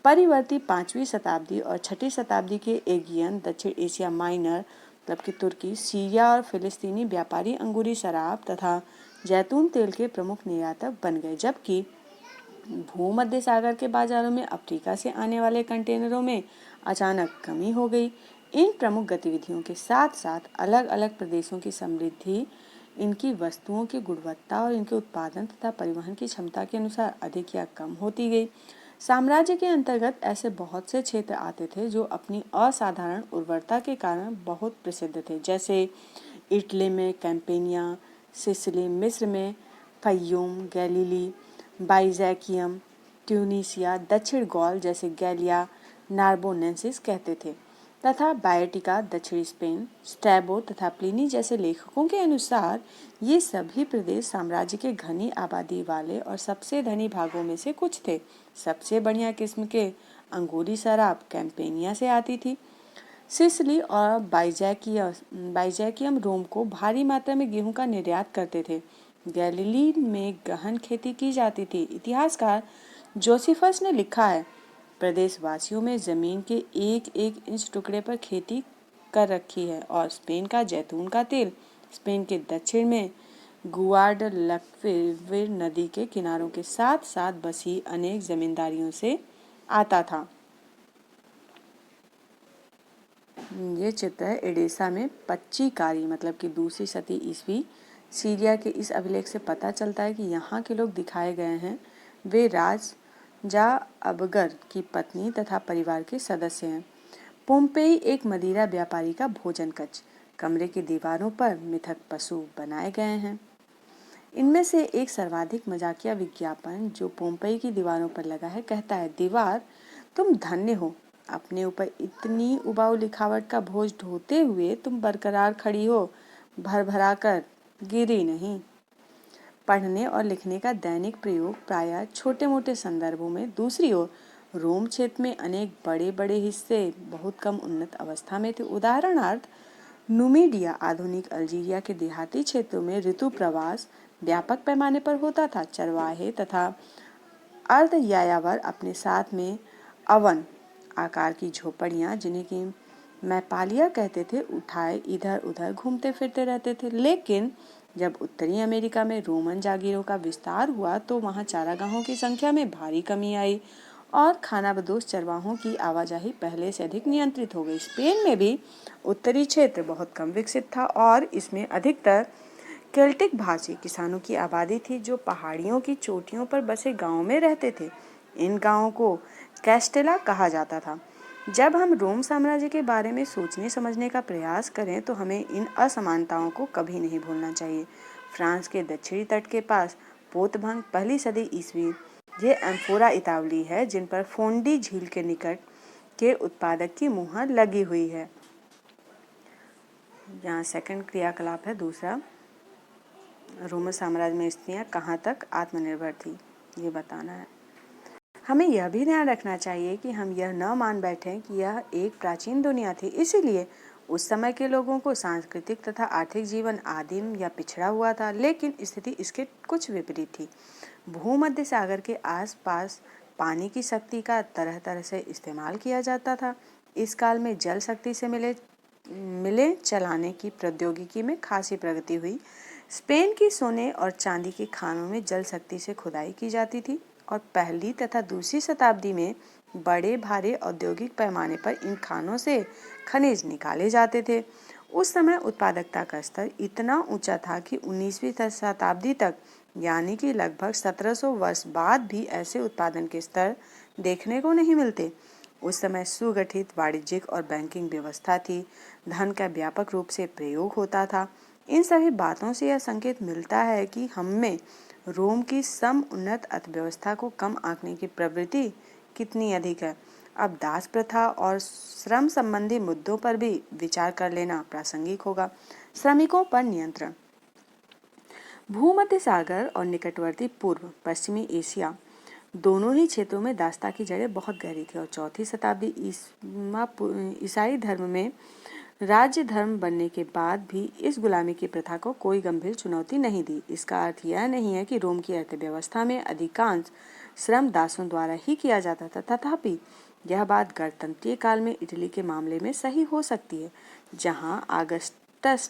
परिवर्ती 5वीं शताब्दी और 6ठी शताब्दी के एगियन दक्षिण एशिया माइनर मतलब कि तुर्की, सीरिया और फिलिस्तीनी व्यापारी अंगूरी शराब तथा जैतून तेल के प्रमुख निर्यातक बन गए, जबकि भूमध्य सागर के बाजारों में अफ्रीका से आने वाले कंटेनरों में अचानक कमी हो गई। इन प्रमुख गतिविधियों के साथ साथ अलग अलग प्रदेशों की समृद्धि इनकी वस्तुओं की गुणवत्ता और इनके उत्पादन तथा परिवहन की क्षमता के अनुसार अधिक या कम होती गई। साम्राज्य के अंतर्गत ऐसे बहुत से क्षेत्र आते थे जो अपनी असाधारण उर्वरता के कारण बहुत प्रसिद्ध थे, जैसे इटली में कैंपेनिया, सिसिली, मिस्र में फयूम, गैलीली, बाइजैकियम, ट्यूनीसिया, दक्षिण गॉल जैसे गैलिया नार्बोनेंसिस कहते थे तथा बायटिका दक्षिणी स्पेन, स्ट्रैबो तथा प्लिनी जैसे लेखकों के अनुसार ये सभी प्रदेश साम्राज्य के घनी आबादी वाले और सबसे धनी भागों में से कुछ थे। सबसे बढ़िया किस्म के अंगूरी शराब कैंपेनिया से आती थी। सिसिली और बाइजैकियम रोम को भारी मात्रा में गेहूं का निर्यात करते थे। गैलीली में गहन खेती की जाती थी। इतिहासकार जोसेफस ने लिखा है, प्रदेशवासियों में जमीन के एक एक इंच टुकड़े पर खेती कर रखी है और स्पेन का जैतून का तेल स्पेन के दक्षिण में गुआडलक्विर नदी के किनारों के साथ साथ बसी अनेक जमींदारियों से आता था। ये चित्र है एडेसा में पच्चीकारी मतलब कि दूसरी शती ईस्वी सीरिया के इस अभिलेख से पता चलता है कि यहाँ के लोग दिखाए गए हैं वे राजा अबगर की पत्नी तथा परिवार के सदस्य हैं। पोम्पेई एक मदिरा व्यापारी का भोजन कक्ष, कमरे की दीवारों पर मिथक पशु बनाए गए हैं। इनमें से एक सर्वाधिक मजाकिया विज्ञापन जो पोम्पेई की दीवारों पर लगा है कहता है, दीवार तुम धन्य हो, अपने ऊपर इतनी उबाऊ लिखावट का बोझ ढोते हुए तुम बरकरार खड़ी हो, भर भरा कर गिरी नहीं। पढ़ने और लिखने का दैनिक प्रयोग प्रायः छोटे मोटे संदर्भों में। दूसरी ओर रोम क्षेत्र में अनेक बड़े बड़े हिस्से बहुत कम उन्नत अवस्था में थे। उदाहरणार्थ नुमिडिया आधुनिक अल्जीरिया के देहाती क्षेत्रों में ऋतु प्रवास व्यापक पैमाने पर होता था। चरवाहे तथा अर्ध यायावर अपने साथ में अवन आकार की झोपड़ियां, जिन्हें की मैपालिया कहते थे, उठाए इधर उधर घूमते फिरते रहते थे। लेकिन जब उत्तरी अमेरिका में रोमन जागीरों का विस्तार हुआ तो वहां चारागाहों की संख्या में भारी कमी आई और खानाबदोश चरवाहों की आवाजाही पहले से अधिक नियंत्रित हो गई। स्पेन में भी उत्तरी क्षेत्र बहुत कम विकसित था और इसमें अधिकतर केल्टिक भाषी किसानों की आबादी थी जो पहाड़ियों की चोटियों पर बसे गांवों में रहते थे। इन गांवों को कैस्टेला कहा जाता था। जब हम रोम साम्राज्य के बारे में सोचने समझने का प्रयास करें तो हमें इन असमानताओं को कभी नहीं भूलना चाहिए। फ्रांस के दक्षिणी तट के पास पोतभंग पहली सदी ईस्वी, ये एम्फोरा इतावली है जिन पर फोंडी झील के निकट के उत्पादक की मुहर लगी हुई है। यहाँ सेकंड क्रियाकलाप है दूसरा, रोमन साम्राज्य में स्त्रियां कहाँ तक आत्मनिर्भर थी, ये बताना है। हमें यह भी ध्यान रखना चाहिए कि हम यह न मान बैठें कि यह एक प्राचीन दुनिया थी, इसीलिए उस समय के लोगों को सांस्कृतिक तथा आर्थिक जीवन आदिम या पिछड़ा हुआ था। लेकिन स्थिति इसके कुछ विपरीत थी। भूमध्य सागर के आसपास पानी की शक्ति का तरह तरह से इस्तेमाल किया जाता था। इस काल में जल शक्ति से मिले चलाने की प्रौद्योगिकी में खासी प्रगति हुई। स्पेन की सोने और चांदी के खानों में जल शक्ति से खुदाई की जाती थी और पहली तथा दूसरी शताब्दी में बड़े भारी औद्योगिक पैमाने पर इन खानों से खनिज निकाले जाते थे। उस समय उत्पादकता का स्तर इतना ऊंचा था कि 19वीं शताब्दी तक यानी कि लगभग 1700 वर्ष बाद भी ऐसे उत्पादन के स्तर देखने को नहीं मिलते। उस समय सुगठित वाणिज्यिक और बैंकिंग व्यवस्था थी, धन का व्यापक रूप से प्रयोग होता था। इन सभी बातों से यह संकेत मिलता है कि हममें रोम की सम उन्नत अर्थव्यवस्था को कम आंकने की प्रवृत्ति कितनी अधिक है। अब दास प्रथा और श्रम संबंधी मुद्दों पर भी विचार कर लेना प्रासंगिक होगा। श्रमिकों पर नियंत्रण। भूमध्य सागर और निकटवर्ती पूर्व पश्चिमी एशिया दोनों ही क्षेत्रों में दासता की जड़ें बहुत गहरी थी और चौथी शताब्दी ईसाई धर्म में राज्य धर्म बनने के बाद भी इस गुलामी की प्रथा को कोई गंभीर चुनौती नहीं दी। इसका अर्थ यह नहीं है कि रोम की अर्थव्यवस्था में अधिकांश श्रम दासों द्वारा ही किया जाता था, तथापि यह बात गणतंत्रीय काल में इटली के मामले में सही हो सकती है, जहां आगस्टस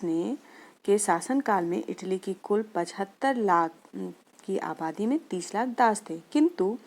के शासनकाल में इटली की कुल 75 लाख की आबादी में 30 लाख दास थे, किंतु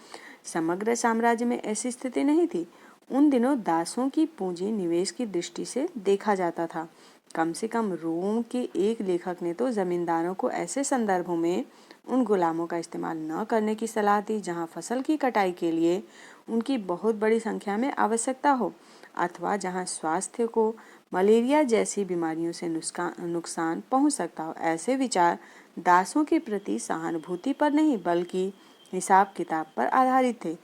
समग्र साम्राज्य में ऐसी स्थिति नहीं थी। उन दिनों दासों की पूंजी निवेश की दृष्टि से देखा जाता था। कम से कम रोम के एक लेखक ने तो जमींदारों को ऐसे संदर्भों में उन गुलामों का इस्तेमाल न करने की सलाह दी जहां फसल की कटाई के लिए उनकी बहुत बड़ी संख्या में आवश्यकता हो, अथवा जहां स्वास्थ्य को मलेरिया जैसी बीमारियों से नुकसान पहुंच सकता हो। ऐसे विचार दासों के प्रति सहानुभूति पर नहीं बल्कि हिसाब किताब पर आधारित थे।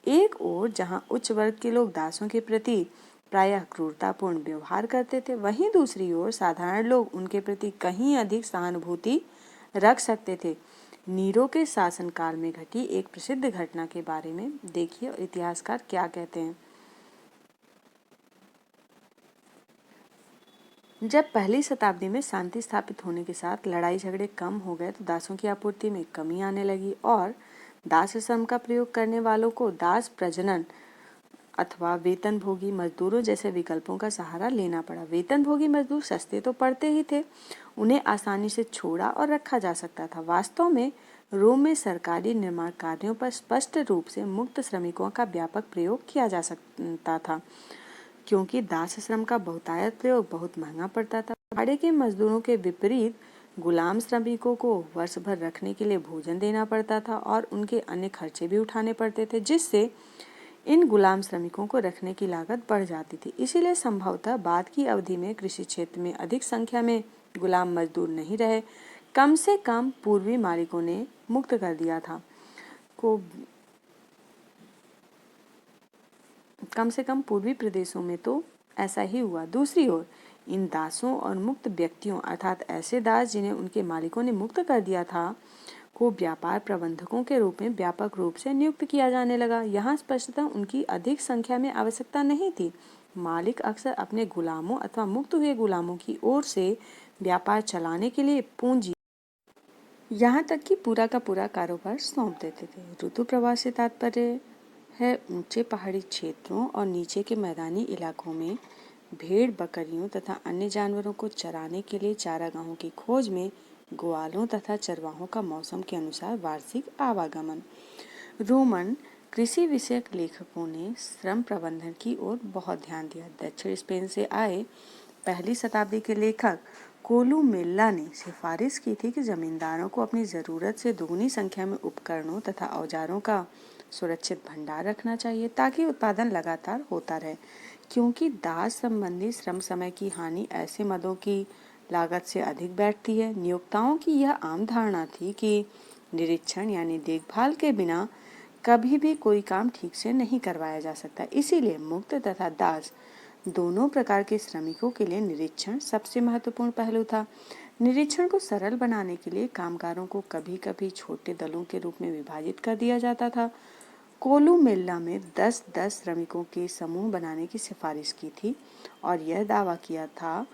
एक ओर जहां उच्च वर्ग के लोग दासों के प्रति प्रायः क्रूरतापूर्ण व्यवहार करते थे, वहीं दूसरी ओर साधारण लोग उनके प्रति कहीं अधिक सहानुभूति रख सकते थे। नीरो के शासनकाल में घटी एक प्रसिद्ध घटना के बारे में देखिए इतिहासकार क्या कहते हैं। जब पहली शताब्दी में शांति स्थापित होने के साथ लड़ाई झगड़े कम हो गए तो दासों की आपूर्ति में कमी आने लगी और दास श्रम का प्रयोग करने वालों को दास प्रजनन अथवा वेतनभोगी मजदूरों जैसे विकल्पों का सहारा लेना पड़ा। वेतनभोगी मजदूर सस्ते तो पड़ते ही थे, उन्हें आसानी से छोड़ा और रखा जा सकता था। वास्तव में रोम में सरकारी निर्माण कार्यों पर स्पष्ट रूप से मुक्त श्रमिकों का व्यापक प्रयोग किया जा सकता था, क्योंकि दास श्रम का बहुतायत प्रयोग बहुत महंगा पड़ता था। भाड़े के मजदूरों के विपरीत गुलाम श्रमिकों को वर्ष भर रखने के लिए भोजन देना पड़ता था और उनके अन्य खर्चे भी उठाने पड़ते थे, जिससे इन गुलाम श्रमिकों को रखने की लागत बढ़ जाती थी। इसीलिए संभवतः बाद की अवधि में कृषि क्षेत्र में अधिक संख्या में गुलाम मजदूर नहीं रहे, कम से कम पूर्वी मालिकों ने मुक्त कर दिया था को कम से कम पूर्वी प्रदेशों में तो ऐसा ही हुआ। दूसरी ओर इन दासों और मुक्त व्यक्तियों अर्थात ऐसे दास जिन्हें उनके मालिकों ने मुक्त कर दिया था को व्यापार प्रबंधकों के रूप में व्यापक रूप से नियुक्त किया जाने लगा। यहाँ स्पष्टतः उनकी अधिक संख्या में आवश्यकता नहीं थी। मालिक अक्सर अपने गुलामों अथवा मुक्त हुए गुलामों की ओर से व्यापार चलाने के लिए पूंजी, यहाँ तक कि पूरा का पूरा कारोबार सौंप देते थे। ऋतु प्रवास से तात्पर्य है ऊंचे पहाड़ी क्षेत्रों और नीचे के मैदानी इलाकों में भेड़ बकरियों तथा अन्य जानवरों को चराने के लिए चारागाहों की खोज में ग्वालों तथा चरवाहों का मौसम के अनुसार वार्षिक आवागमन। रोमन कृषि विषयक लेखकों ने श्रम प्रबंधन की ओर बहुत ध्यान दिया। दक्षिण स्पेन से आए पहली शताब्दी के लेखक कोलुमेला ने सिफारिश की थी कि जमींदारों को अपनी जरूरत से दोगुनी संख्या में उपकरणों तथा औजारों का सुरक्षित भंडार रखना चाहिए ताकि उत्पादन लगातार होता रहे, क्योंकि दास संबंधी श्रम समय की हानि ऐसे मदों की लागत से अधिक बैठती है। नियोक्ताओं की यह आम धारणा थी कि निरीक्षण यानी देखभाल के बिना कभी भी कोई काम ठीक से नहीं करवाया जा सकता। इसीलिए मुक्त तथा दास दोनों प्रकार के श्रमिकों के लिए निरीक्षण सबसे महत्वपूर्ण पहलू था। निरीक्षण को सरल बनाने के लिए कामगारों को कभी कभी छोटे दलों के रूप में विभाजित कर दिया जाता था। कोलुमेला में 10-10 श्रमिकों के समूह बनाने की सिफारिश की थी और यह दावा किया था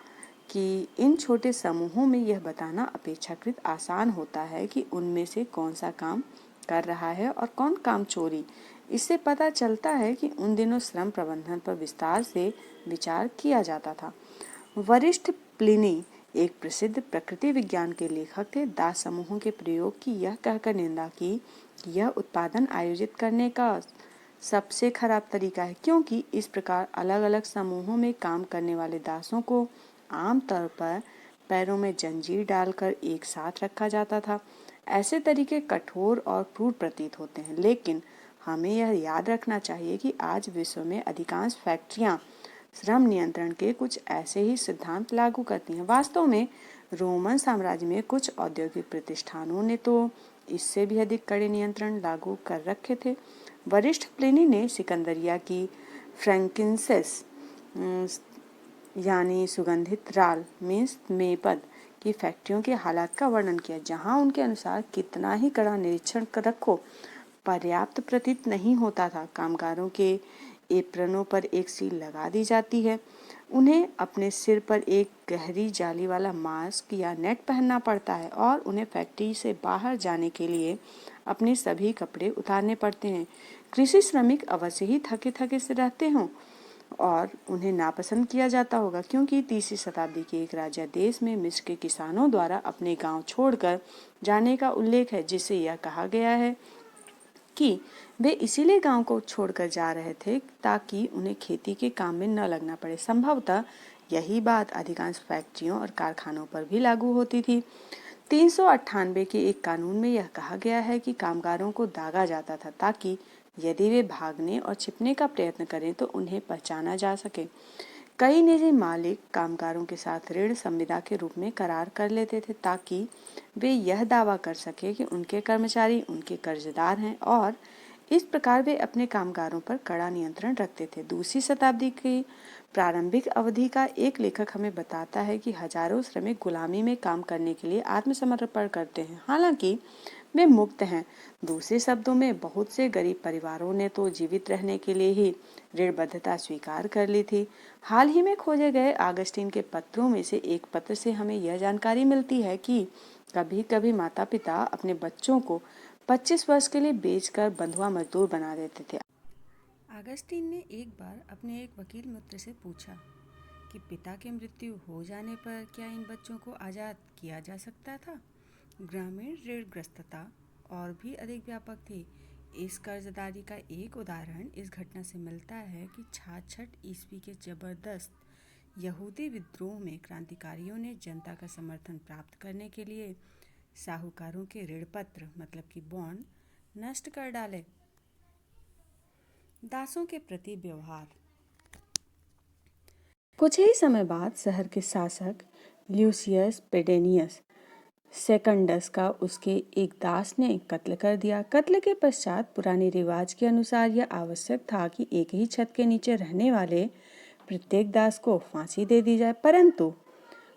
कि इन छोटे समूहों में यह बताना अपेक्षाकृत आसान होता है कि उनमें से कौन सा काम कर रहा है और कौन काम चोरी। इससे पता चलता है कि उन दिनों श्रम प्रबंधन पर विस्तार से विचार किया जाता था। वरिष्ठ प्लिनी एक प्रसिद्ध प्रकृति विज्ञान के लेखक थे। दास समूहों के प्रयोग की यह कहकर निंदा की कि यह उत्पादन आयोजित करने का सबसे खराब तरीका है, क्योंकि इस प्रकार अलग अलग समूहों में काम करने वाले दासों को आमतौर पर पैरों में जंजीर डालकर एक साथ रखा जाता था। ऐसे तरीके कठोर और क्रूर प्रतीत होते हैं, लेकिन हमें यह याद रखना चाहिए कि आज विश्व में अधिकांश फैक्ट्रियां श्रम नियंत्रण के कुछ ऐसे ही सिद्धांत लागू करती हैं। वास्तव में रोमन साम्राज्य में कुछ औद्योगिक प्रतिष्ठानों ने तो इससे भी अधिक कड़े नियंत्रण लागू कर रखे थे। वरिष्ठ प्लिनी ने सिकंदरिया की फ्रैंकिंसेस यानी सुगंधित राल में मेपद की फैक्ट्रियों के हालात का वर्णन किया, जहां उनके अनुसार कितना ही कड़ा निरीक्षण रखो पर्याप्त प्रतीत नहीं होता था। कामगारों के एप्रनों पर एक सील लगा दी जाती है, उन्हें अपने सिर पर एक गहरी जाली वाला मास्क या नेट पहनना पड़ता है और उन्हें फैक्ट्री से बाहर जाने के लिए अपने सभी कपड़े उतारने पड़ते हैं। कृषि श्रमिक अवश्य ही थके थके से रहते हों और उन्हें नापसंद किया जाता होगा, क्योंकि 30वीं शताब्दी के एक राजा देश में मिस्र के किसानों द्वारा अपने गांव छोड़कर जाने का उल्लेख है, जिससे यह कहा गया है कि वे इसीलिए गांव को छोड़कर जा रहे थे ताकि उन्हें खेती के काम में न लगना पड़े। संभवतः यही बात अधिकांश फैक्ट्रियों और कारखानों पर भी लागू होती थी। 398 के एक कानून में यह कहा गया है कि कामगारों को दागा जाता था ताकि यदि वे भागने और छिपने का प्रयत्न करें तो उन्हें पहचाना जा सके। कई निजी मालिक कामगारों के साथ ऋण संविदा के रूप में करार कर लेते थे ताकि वे यह दावा कर सके कि उनके कर्मचारी उनके कर्जदार हैं और इस प्रकार वे अपने कामगारों पर कड़ा नियंत्रण रखते थे। दूसरी शताब्दी की प्रारंभिक अवधि का एक लेखक हमें बताता है कि हजारों श्रमिक गुलामी में काम करने के लिए आत्मसमर्पण करते हैं, हालांकि वे मुक्त हैं। दूसरे शब्दों में बहुत से गरीब परिवारों ने तो जीवित रहने के लिए ही ऋणबद्धता स्वीकार कर ली थी। हाल ही में खोजे गए आगस्टीन के पत्रों में से एक पत्र से हमें यह जानकारी मिलती है कि कभी कभी माता पिता अपने बच्चों को 25 वर्ष के लिए बेचकर बंधुआ मजदूर बना देते थे। अगस्तीन ने एक बार अपने एक वकील मित्र से पूछा कि पिता की मृत्यु हो जाने पर क्या इन बच्चों को आज़ाद किया जा सकता था। ग्रामीण ऋणग्रस्तता और भी अधिक व्यापक थी। इस कर्जदारी का एक उदाहरण इस घटना से मिलता है कि 66 ईस्वी के जबरदस्त यहूदी विद्रोह में क्रांतिकारियों ने जनता का समर्थन प्राप्त करने के लिए साहूकारों के ऋण पत्र मतलब कि बॉन्ड नष्ट कर डाले। दासों के प्रति व्यवहार। कुछ ही समय बाद शहर के शासक ल्यूसियस पेडेनियस सेकंडस का उसके एक दास ने कत्ल कर दिया। कत्ल के पश्चात पुराने रिवाज के अनुसार यह आवश्यक था कि एक ही छत के नीचे रहने वाले प्रत्येक दास को फांसी दे दी जाए, परंतु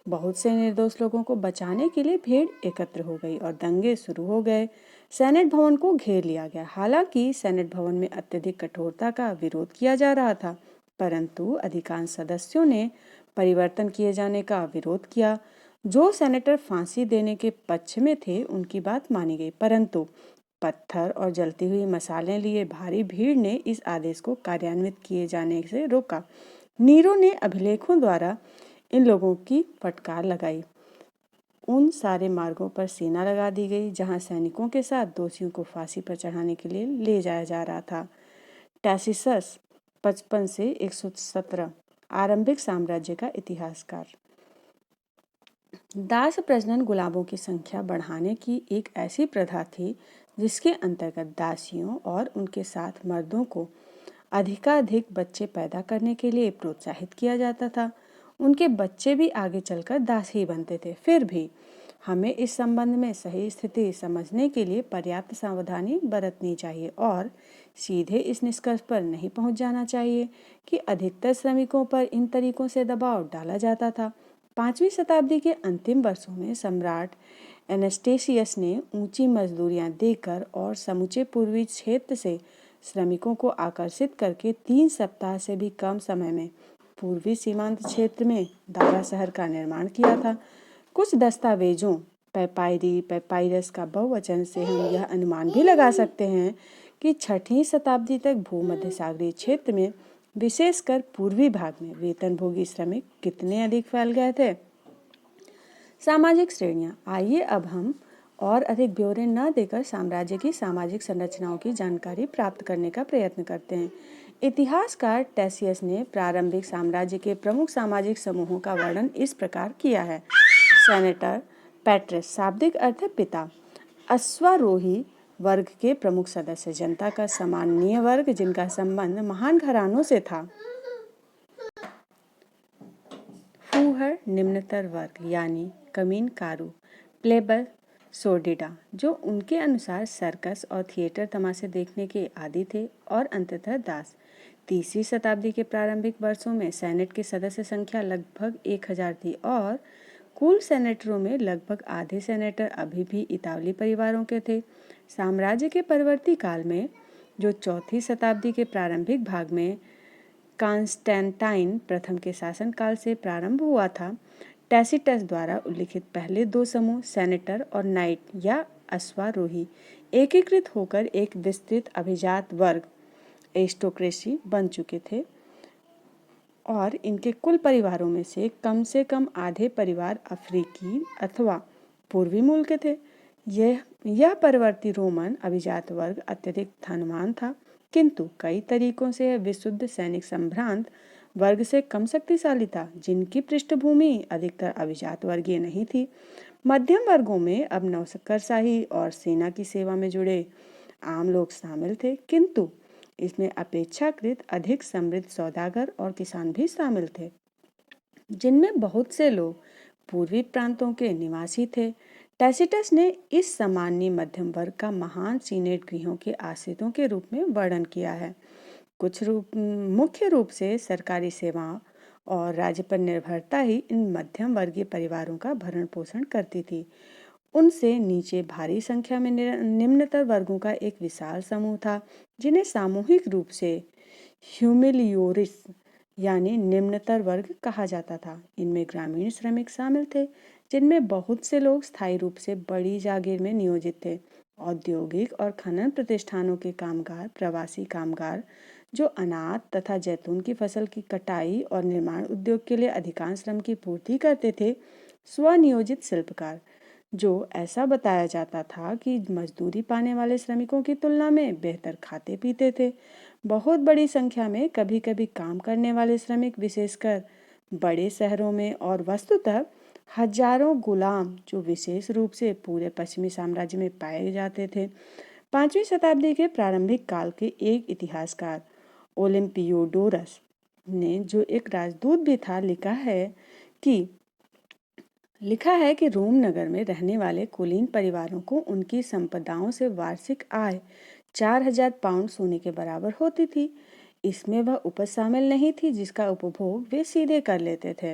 बहुत से निर्दोष लोगों को बचाने के लिए भीड़ एकत्र हो गई और दंगे शुरू हो गए। सेनेट भवन को घेर लिया गया। हालांकि सेनेट भवन में अत्यधिक कठोरता का विरोध किया जा रहा था, परंतु अधिकांश सदस्यों ने परिवर्तन किए जाने का विरोध किया। जो सेनेटर फांसी देने के पक्ष में थे उनकी बात मानी गई, परंतु पत्थर और जलती हुई मसालें लिए भारी भीड़ ने इस आदेश को कार्यान्वित किए जाने से रोका। नीरो ने अभिलेखों द्वारा इन लोगों की फटकार लगाई। उन सारे मार्गों पर सेना लगा दी गई जहां सैनिकों के साथ दोषियों को फांसी पर चढ़ाने के लिए ले जाया जा रहा था। टैसिसस 55 से 117 आरंभिक साम्राज्य का इतिहासकार। दास प्रजनन गुलामों की संख्या बढ़ाने की एक ऐसी प्रथा थी जिसके अंतर्गत दासियों और उनके साथ मर्दों को अधिकाधिक बच्चे पैदा करने के लिए प्रोत्साहित किया जाता था। उनके बच्चे भी आगे चलकर दास ही बनते थे। फिर भी हमें इस संबंध में सही स्थिति समझने के लिए पर्याप्त सावधानी बरतनी चाहिए और सीधे इस निष्कर्ष पर नहीं पहुंच जाना चाहिए कि अधिकतर श्रमिकों पर इन तरीकों से दबाव डाला जाता था। 5वीं शताब्दी के अंतिम वर्षों में सम्राट एनास्टेसियस ने ऊंची मजदूरियां देकर और समूचे पूर्वी क्षेत्र से श्रमिकों को आकर्षित करके 3 सप्ताह से भी कम समय में पूर्वी सीमांत क्षेत्र में दारा शहर का निर्माण किया था। कुछ दस्तावेजों पैपायरस का बहुवचन से हम यह अनुमान भी लगा सकते हैं कि 6वीं शताब्दी तक भूमध्य सागरीय क्षेत्र में विशेषकर पूर्वी भाग में वेतनभोगी श्रमिक कितने अधिक फैल गए थे। सामाजिक श्रेणियां। आइए अब हम और अधिक ब्यौरे न देकर साम्राज्य की सामाजिक संरचनाओं की जानकारी प्राप्त करने का प्रयत्न करते हैं। इतिहासकार टैसियस ने प्रारंभिक साम्राज्य के प्रमुख सामाजिक समूहों का वर्णन इस प्रकार किया है। सेनेटर पैट्रिस, शाब्दिक अर्थ है पिता। अश्वारोही वर्ग के प्रमुख सदस्य, जनता का सामान्य वर्ग जिनका संबंध महान घरानों से था। फूहर, निम्नतर वर्ग यानी कमीनकारू, प्लेबर सोर्डिडा, जो उनके अनुसार सर्कस और थिएटर तमाशे देखने के आदी थे, और अंततः दास। 30वीं शताब्दी के प्रारंभिक वर्षों में सेनेट की सदस्य संख्या लगभग 1000 थी और कुल सेनेटरों में लगभग आधे सेनेटर अभी भी इतावली परिवारों के थे। साम्राज्य के परवर्ती काल में, जो 4वीं शताब्दी के प्रारंभिक भाग में कॉन्स्टेंटाइन प्रथम के शासनकाल से प्रारंभ हुआ था, टैसिटस द्वारा उल्लिखित पहले 2 समूह सेनेटर और नाइट या अश्वारोही एकीकृत होकर एक विस्तृत अभिजात वर्ग एरिस्टोक्रेसी बन चुके थे और इनके कुल परिवारों में से कम आधे परिवार अफ्रीकी अथवा पूर्वी मूल के थे। यह परवर्ती रोमन अभिजात वर्ग अत्यधिक धनवान था, किंतु कई तरीकों से यह विशुद्ध सैनिक संभ्रांत वर्ग से कम शक्तिशाली था, जिनकी पृष्ठभूमि अधिकतर अभिजात वर्गीय नहीं थी। मध्यम वर्गों में अब नौकरशाही और सेना की सेवा में जुड़े आम लोग शामिल थे, किंतु इसमें अपेक्षाकृत अधिक समृद्ध सौदागर और किसान भी शामिल थे, जिनमें बहुत से लोग पूर्वी प्रांतों के निवासी थे। टैसिटस ने इस सामान्य मध्यम वर्ग का महान सीनेट गृहों के आश्रितों के रूप में वर्णन किया है। मुख्य रूप से सरकारी सेवाओं और राज्य पर निर्भरता ही इन मध्यम वर्गीय परिवारों का भरण पोषण करती थी। उनसे नीचे भारी संख्या में निम्नतर वर्गों का एक विशाल समूह था, जिन्हें सामूहिक रूप से ह्यूमिलियोरिस यानी निम्नतर वर्ग कहा जाता था। इनमें ग्रामीण श्रमिक शामिल थे, जिनमें बहुत से लोग स्थायी रूप से बड़ी जागीर में नियोजित थे। औद्योगिक और खनन प्रतिष्ठानों के कामगार, प्रवासी कामगार जो अनाज तथा जैतून की फसल की कटाई और निर्माण उद्योग के लिए अधिकांश श्रम की पूर्ति करते थे। स्वनियोजित शिल्पकार, जो ऐसा बताया जाता था कि मजदूरी पाने वाले श्रमिकों की तुलना में बेहतर खाते पीते थे। बहुत बड़ी संख्या में कभी कभी काम करने वाले श्रमिक, विशेषकर बड़े शहरों में, और वस्तुतः हजारों गुलाम जो विशेष रूप से पूरे पश्चिमी साम्राज्य में पाए जाते थे। 5वीं शताब्दी के प्रारंभिक काल के एक इतिहासकार ओलिम्पियोडोरस ने, जो एक राजदूत भी था, लिखा है कि रोम नगर में रहने वाले कुलीन परिवारों को उनकी संपदाओं से वार्षिक आय 4000 पाउंड सोने के बराबर होती थी। इसमें वह उपज शामिल नहीं थी जिसका उपभोग वे सीधे कर लेते थे।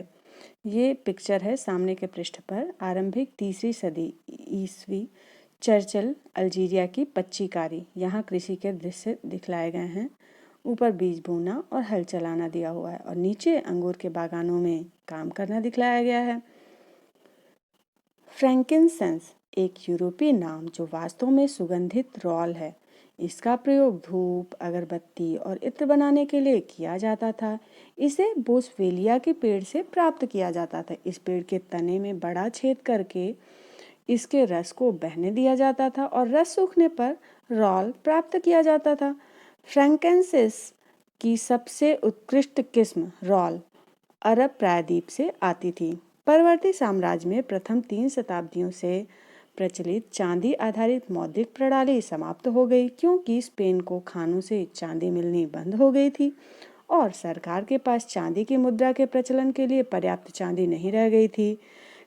ये पिक्चर है सामने के पृष्ठ पर। आरंभिक 3री सदी ईस्वी चर्चिल अल्जीरिया की पच्चीकारी। यहाँ कृषि के दृश्य दिखलाए गए हैं। ऊपर बीज बोना और हल चलाना दिया हुआ है और नीचे अंगूर के बागानों में काम करना दिखलाया गया है। फ्रैंकिनसेंस एक यूरोपीय नाम जो वास्तव में सुगंधित रॉल है। इसका प्रयोग धूप, अगरबत्ती और इत्र बनाने के लिए किया जाता था। इसे बोसवेलिया के पेड़ से प्राप्त किया जाता था। इस पेड़ के तने में बड़ा छेद करके इसके रस को बहने दिया जाता था और रस सूखने पर रॉल प्राप्त किया जाता था। फ्रैंकिनसेंस की सबसे उत्कृष्ट किस्म रॉल अरब प्रायद्वीप से आती थी। परवर्ती साम्राज्य में प्रथम 3 शताब्दियों से प्रचलित चांदी आधारित मौद्रिक प्रणाली समाप्त हो गई, क्योंकि स्पेन को खानों से चांदी मिलनी बंद हो गई थी और सरकार के पास चांदी की मुद्रा के प्रचलन के लिए पर्याप्त चांदी नहीं रह गई थी।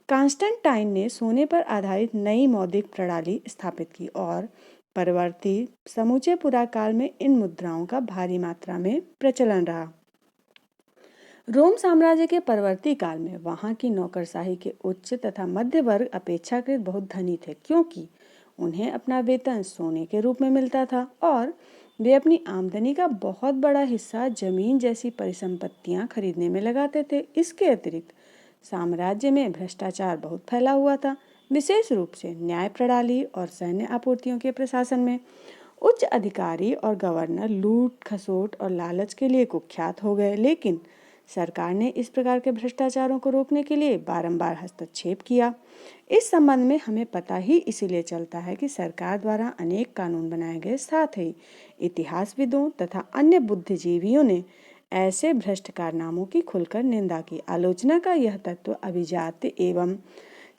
कॉन्स्टेंटाइन ने सोने पर आधारित नई मौद्रिक प्रणाली स्थापित की और परवर्ती समूचे पुराकाल में इन मुद्राओं का भारी मात्रा में प्रचलन रहा। रोम साम्राज्य के परवर्ती काल में वहां की नौकरशाही के उच्च तथा मध्य वर्ग अपेक्षाकृत बहुत धनी थे, क्योंकि उन्हें अपना वेतन सोने के रूप में मिलता था और वे अपनी आमदनी का बहुत बड़ा हिस्सा जमीन जैसी परिसंपत्तियां खरीदने में लगाते थे। इसके अतिरिक्त साम्राज्य में भ्रष्टाचार बहुत फैला हुआ था, विशेष रूप से न्याय प्रणाली और सैन्य आपूर्तियों के प्रशासन में। उच्च अधिकारी और गवर्नर लूट, खसोट और लालच के लिए कुख्यात हो गए, लेकिन सरकार ने इस प्रकार के भ्रष्टाचारों को रोकने के लिए बारंबार हस्तक्षेप किया। इस संबंध में हमें पता ही इसीलिए चलता है कि सरकार द्वारा अनेक कानून बनाए गए, साथ ही इतिहासविदों तथा अन्य बुद्धिजीवियों ने ऐसे भ्रष्ट कारनामों की खुलकर निंदा की। आलोचना का यह तत्व अभिजात्य एवं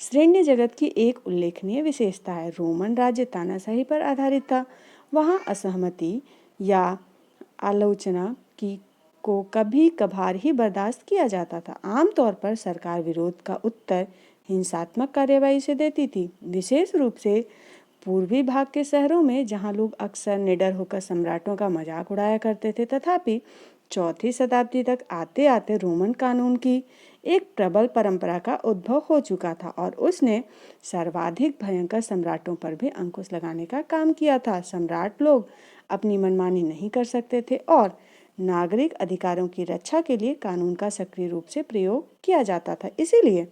श्रेण्य जगत की एक उल्लेखनीय विशेषता है। रोमन राज्य तानाशाही पर आधारित था। वहाँ असहमति या आलोचना को कभी कभार ही बर्दाश्त किया जाता था। आमतौर पर सरकार विरोध का उत्तर हिंसात्मक कार्यवाही से देती थी, विशेष रूप से पूर्वी भाग के शहरों में, जहां लोग अक्सर निडर होकर सम्राटों का मजाक उड़ाया करते थे। तथापि 4वीं शताब्दी तक आते आते रोमन कानून की एक प्रबल परंपरा का उद्भव हो चुका था और उसने सर्वाधिक भयंकर सम्राटों पर भी अंकुश लगाने का काम किया था। सम्राट लोग अपनी मनमानी नहीं कर सकते थे और नागरिक अधिकारों की रक्षा के लिए कानून का सक्रिय रूप से प्रयोग किया जाता था। इसीलिए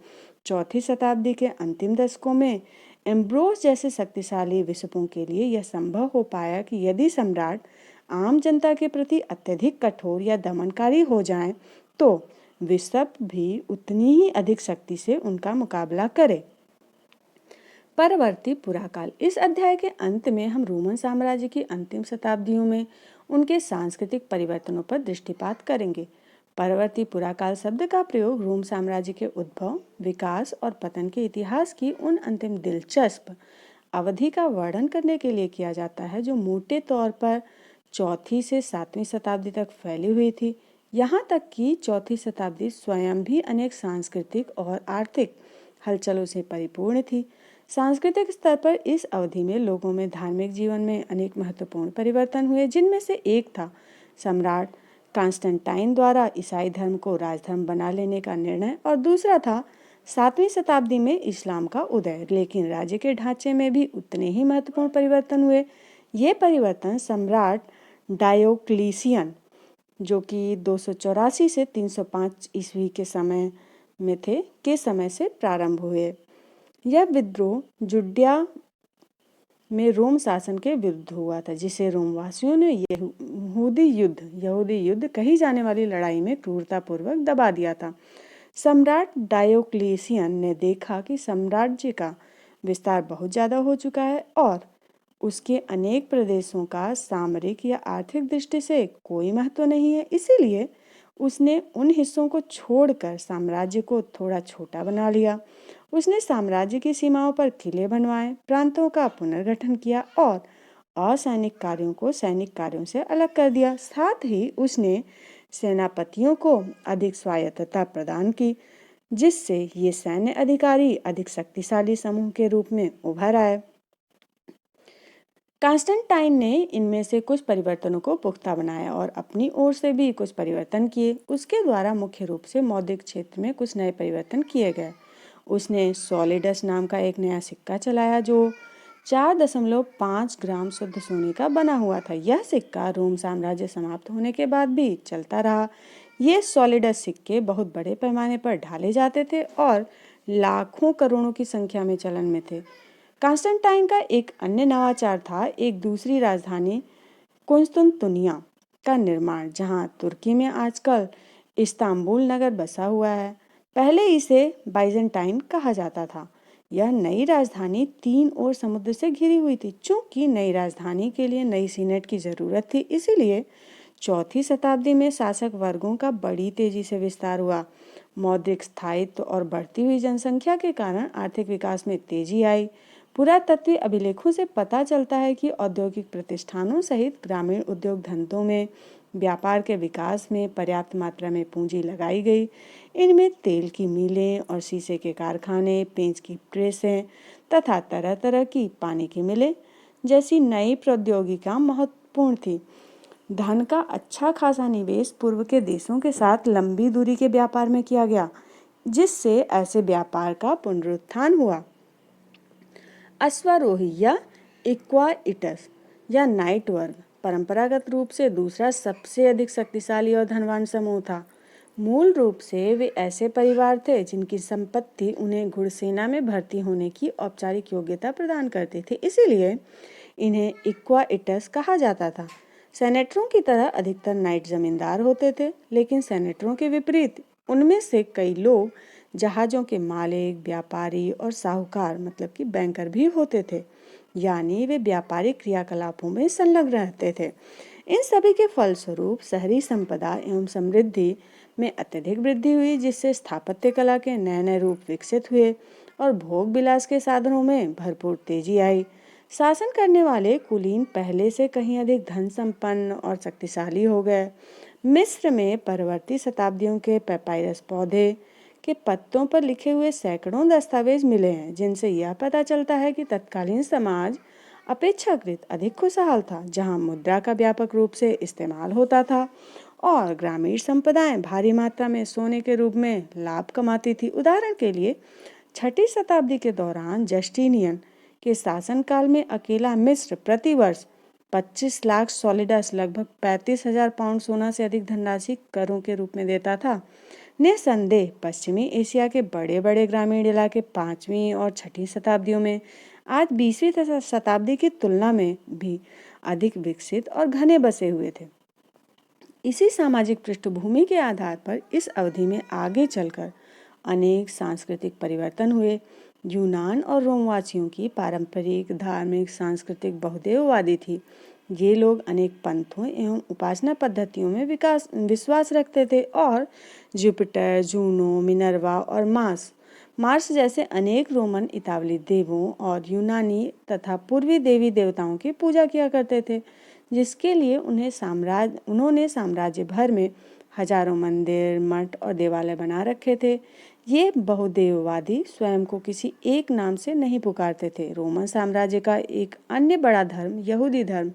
4वीं शताब्दी के अंतिम दशकों में एम्ब्रोस जैसे शक्तिशाली बिशपों के लिए यह संभव हो पाया कि यदि सम्राट आम जनता के प्रति अत्यधिक कठोर या दमनकारी हो जाएं, तो बिशप भी उतनी ही अधिक शक्ति से उनका मुकाबला करे। परवर्ती पुराकाल। इस अध्याय के अंत में हम रोमन साम्राज्य की अंतिम शताब्दियों में उनके सांस्कृतिक परिवर्तनों पर दृष्टिपात करेंगे। परवर्ती पुराकाल शब्द का प्रयोग रोम साम्राज्य के उद्भव, विकास और पतन के इतिहास की उन अंतिम दिलचस्प अवधि का वर्णन करने के लिए किया जाता है जो मोटे तौर पर 4वीं से 7वीं शताब्दी तक फैली हुई थी। यहाँ तक कि 4वीं शताब्दी स्वयं भी अनेक सांस्कृतिक और आर्थिक हलचलों से परिपूर्ण थी। सांस्कृतिक स्तर पर इस अवधि में लोगों में धार्मिक जीवन में अनेक महत्वपूर्ण परिवर्तन हुए, जिनमें से एक था सम्राट कॉन्स्टेंटाइन द्वारा ईसाई धर्म को राजधर्म बना लेने का निर्णय और दूसरा था 7वीं शताब्दी में इस्लाम का उदय। लेकिन राज्य के ढांचे में भी उतने ही महत्वपूर्ण परिवर्तन हुए। ये परिवर्तन सम्राट डायोक्लिसियन, जो कि 284 से 305 ईस्वी के समय में थे, के समय से प्रारंभ हुए। यह विद्रोह में रोम शासन के विरुद्ध हुआ था, जिसे रोमवासियों ने यहूदी युद्ध कही जाने वाली लड़ाई में क्रूरतापूर्वक दबा दिया था। सम्राट डायोक्लेसियन ने देखा कि साम्राज्य का विस्तार बहुत ज्यादा हो चुका है और उसके अनेक प्रदेशों का सामरिक या आर्थिक दृष्टि से कोई महत्व नहीं है, इसीलिए उसने उन हिस्सों को छोड़कर साम्राज्य को थोड़ा छोटा बना लिया। उसने साम्राज्य की सीमाओं पर किले बनवाए, प्रांतों का पुनर्गठन किया और असैनिक कार्यों को सैनिक कार्यों से अलग कर दिया। साथ ही उसने सेनापतियों को अधिक स्वायत्तता प्रदान की, जिससे ये सैन्य अधिकारी अधिक शक्तिशाली समूह के रूप में उभर आए। कॉन्स्टेंटाइन ने इनमें से कुछ परिवर्तनों को पुख्ता बनाया और अपनी ओर से भी कुछ परिवर्तन किए। उसके द्वारा मुख्य रूप से मौद्रिक क्षेत्र में कुछ नए परिवर्तन किए गए। उसने सॉलिडस नाम का एक नया सिक्का चलाया जो 4.5 ग्राम शुद्ध सोने का बना हुआ था। यह सिक्का रोम साम्राज्य समाप्त होने के बाद भी चलता रहा। ये सॉलिडस सिक्के बहुत बड़े पैमाने पर ढाले जाते थे और लाखों करोड़ों की संख्या में चलन में थे। कॉन्स्टेंटाइन का एक अन्य नवाचार था एक दूसरी राजधानी कुस्तुनतुनिया का निर्माण, जहां तुर्की में आजकल इस्तांबुल नगर बसा हुआ है। पहले इसे बाइजेंटाइन कहा जाता था। यह नई राजधानी 3 ओर समुद्र से घिरी हुई थी। चूंकि नई राजधानी के लिए नई सीनेट की जरूरत थी, इसीलिए 4वीं शताब्दी में शासक वर्गों का बड़ी तेजी से विस्तार हुआ। मौद्रिक स्थायित्व और बढ़ती हुई जनसंख्या के कारण आर्थिक विकास में तेजी आई। पुरातत्वीय अभिलेखों से पता चलता है कि औद्योगिक प्रतिष्ठानों सहित ग्रामीण उद्योग धंधों में व्यापार के विकास में पर्याप्त मात्रा में पूंजी लगाई गई। इनमें तेल की मिलें और शीशे के कारखाने, पेंच की प्रेसें तथा तरह तरह की पानी की मिलें जैसी नई प्रौद्योगिकियां महत्वपूर्ण थी। धन का अच्छा खासा निवेश पूर्व के देशों के साथ लंबी दूरी के व्यापार में किया गया, जिससे ऐसे व्यापार का पुनरुत्थान हुआ। अश्वारोही या इक्वाइटस या नाइट वर्ग परंपरागत रूप से दूसरा सबसे अधिक शक्तिशाली और धनवान समूह था। मूल रूप से वे ऐसे परिवार थे जिनकी संपत्ति उन्हें घुड़सेना में भर्ती होने की औपचारिक योग्यता प्रदान करती थी, इसीलिए इन्हें इक्वाइटस कहा जाता था। सेनेटरों की तरह अधिकतर नाइट जमींदार होते थे, लेकिन सेनेटरों के विपरीत उनमें से कई लोग जहाजों के मालिक, व्यापारी और साहूकार मतलब कि बैंकर भी होते थे, यानी वे व्यापारिक क्रियाकलापों में संलग्न रहते थे। इन सभी के फलस्वरूप शहरी संपदा एवं समृद्धि में अत्यधिक वृद्धि हुई, जिससे स्थापत्य कला के नए नए रूप विकसित हुए और भोग विलास के साधनों में भरपूर तेजी आई। शासन करने वाले कुलीन पहले से कहीं अधिक धन संपन्न और शक्तिशाली हो गए। मिस्र में परवर्ती शताब्दियों के पैपायरस पौधे के पत्तों पर लिखे हुए सैकड़ों दस्तावेज मिले हैं, जिनसे यह पता चलता है कि तत्कालीन समाज अपेक्षाकृत अधिक खुशहाल था, जहां मुद्रा का व्यापक रूप से इस्तेमाल होता था और ग्रामीण संपदाएं भारी मात्रा में सोने के रूप में लाभ कमाती थी। उदाहरण के लिए 6वीं शताब्दी के दौरान जस्टिनियन के शासनकाल में अकेला मिस्र प्रतिवर्ष 25 लाख सॉलिडस लगभग 35,000 पाउंड सोना से अधिक धनराशि करों के रूप में देता था। निसंदेह पश्चिमी एशिया के बड़े बड़े ग्रामीण इलाके 5वीं और 6वीं शताब्दियों में आज 20वीं शताब्दी की तुलना में भी अधिक विकसित और घने बसे हुए थे। इसी सामाजिक पृष्ठभूमि के आधार पर इस अवधि में आगे चलकर अनेक सांस्कृतिक परिवर्तन हुए। यूनान और रोमवासियों की पारंपरिक धार्मिक सांस्कृतिक बहुदेववादी थी। ये लोग अनेक पंथों एवं उपासना पद्धतियों में विश्वास रखते थे और जुपिटर, जूनो, मिनर्वा और मार्स जैसे अनेक रोमन इतालवी देवों और यूनानी तथा पूर्वी देवी देवताओं की पूजा किया करते थे, जिसके लिए उन्होंने साम्राज्य भर में हजारों मंदिर, मठ और देवालय बना रखे थे। ये बहुदेववादी स्वयं को किसी एक नाम से नहीं पुकारते थे। रोमन साम्राज्य का एक अन्य बड़ा धर्म यहूदी धर्म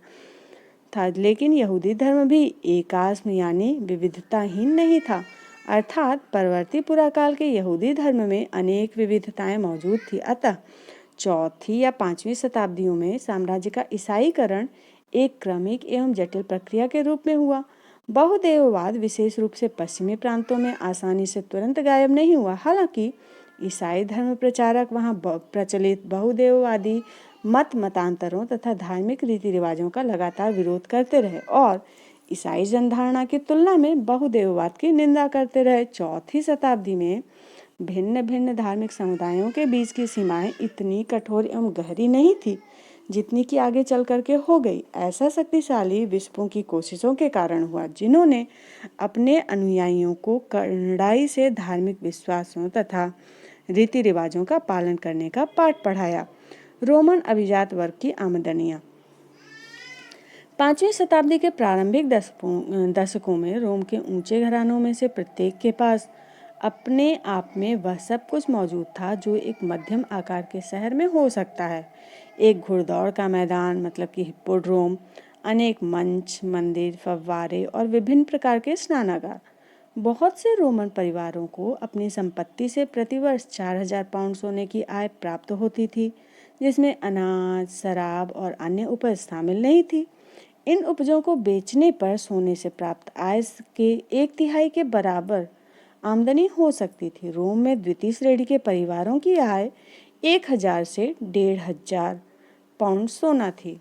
था, लेकिन यहूदी धर्म भी एकास्म यानी विविधताहीन नहीं था, अर्थात परवर्ती पुराकाल के यहूदी धर्म में अनेक विविधताएं मौजूद थी। अतः 4वीं या 5वीं शताब्दियों में साम्राज्य का ईसाईकरण एक क्रमिक एवं जटिल प्रक्रिया के रूप में हुआ। बहुदेववाद विशेष रूप से पश्चिमी प्रांतों में आसानी से तुरंत गायब नहीं हुआ। हालांकि ईसाई धर्म प्रचारक वहां प्रचलित बहुदेववादी मत मतांतरों तथा धार्मिक रीति रिवाजों का लगातार विरोध करते रहे और ईसाई जनधारणा की तुलना में बहुदेववाद की निंदा करते रहे। चौथी शताब्दी में भिन्न भिन्न धार्मिक समुदायों के बीच की सीमाएं इतनी कठोर एवं गहरी नहीं थी जितनी कि आगे चल करके हो गई। ऐसा शक्तिशाली विश्वों की कोशिशों के कारण हुआ जिन्होंने अपने अनुयायियों को कड़ाई से धार्मिक विश्वासों तथा रीति रिवाजों का पालन करने का पाठ पढ़ाया। रोमन अभिजात वर्ग की आमदनियां। 5वीं शताब्दी के प्रारंभिक दशकों में रोम के ऊंचे घरानों में से प्रत्येक के पास अपने आप में वह सब कुछ मौजूद था जो एक मध्यम आकार के शहर में हो सकता है। एक घुड़दौड़ का मैदान मतलब कि हिप्पोड्रोम, अनेक मंच, मंदिर, फव्वारे और विभिन्न प्रकार के स्नानागार। बहुत से रोमन परिवारों को अपनी संपत्ति से प्रतिवर्ष 4000 पाउंड सोने की आय प्राप्त होती थी, जिसमें अनाज, शराब और अन्य उपज शामिल नहीं थी। इन उपजों को बेचने पर सोने से प्राप्त आय के 1/3 के बराबर आमदनी हो सकती थी। रोम में द्वितीय श्रेणी के परिवारों की आय 1000 से 1500 पाउंड सोना थी।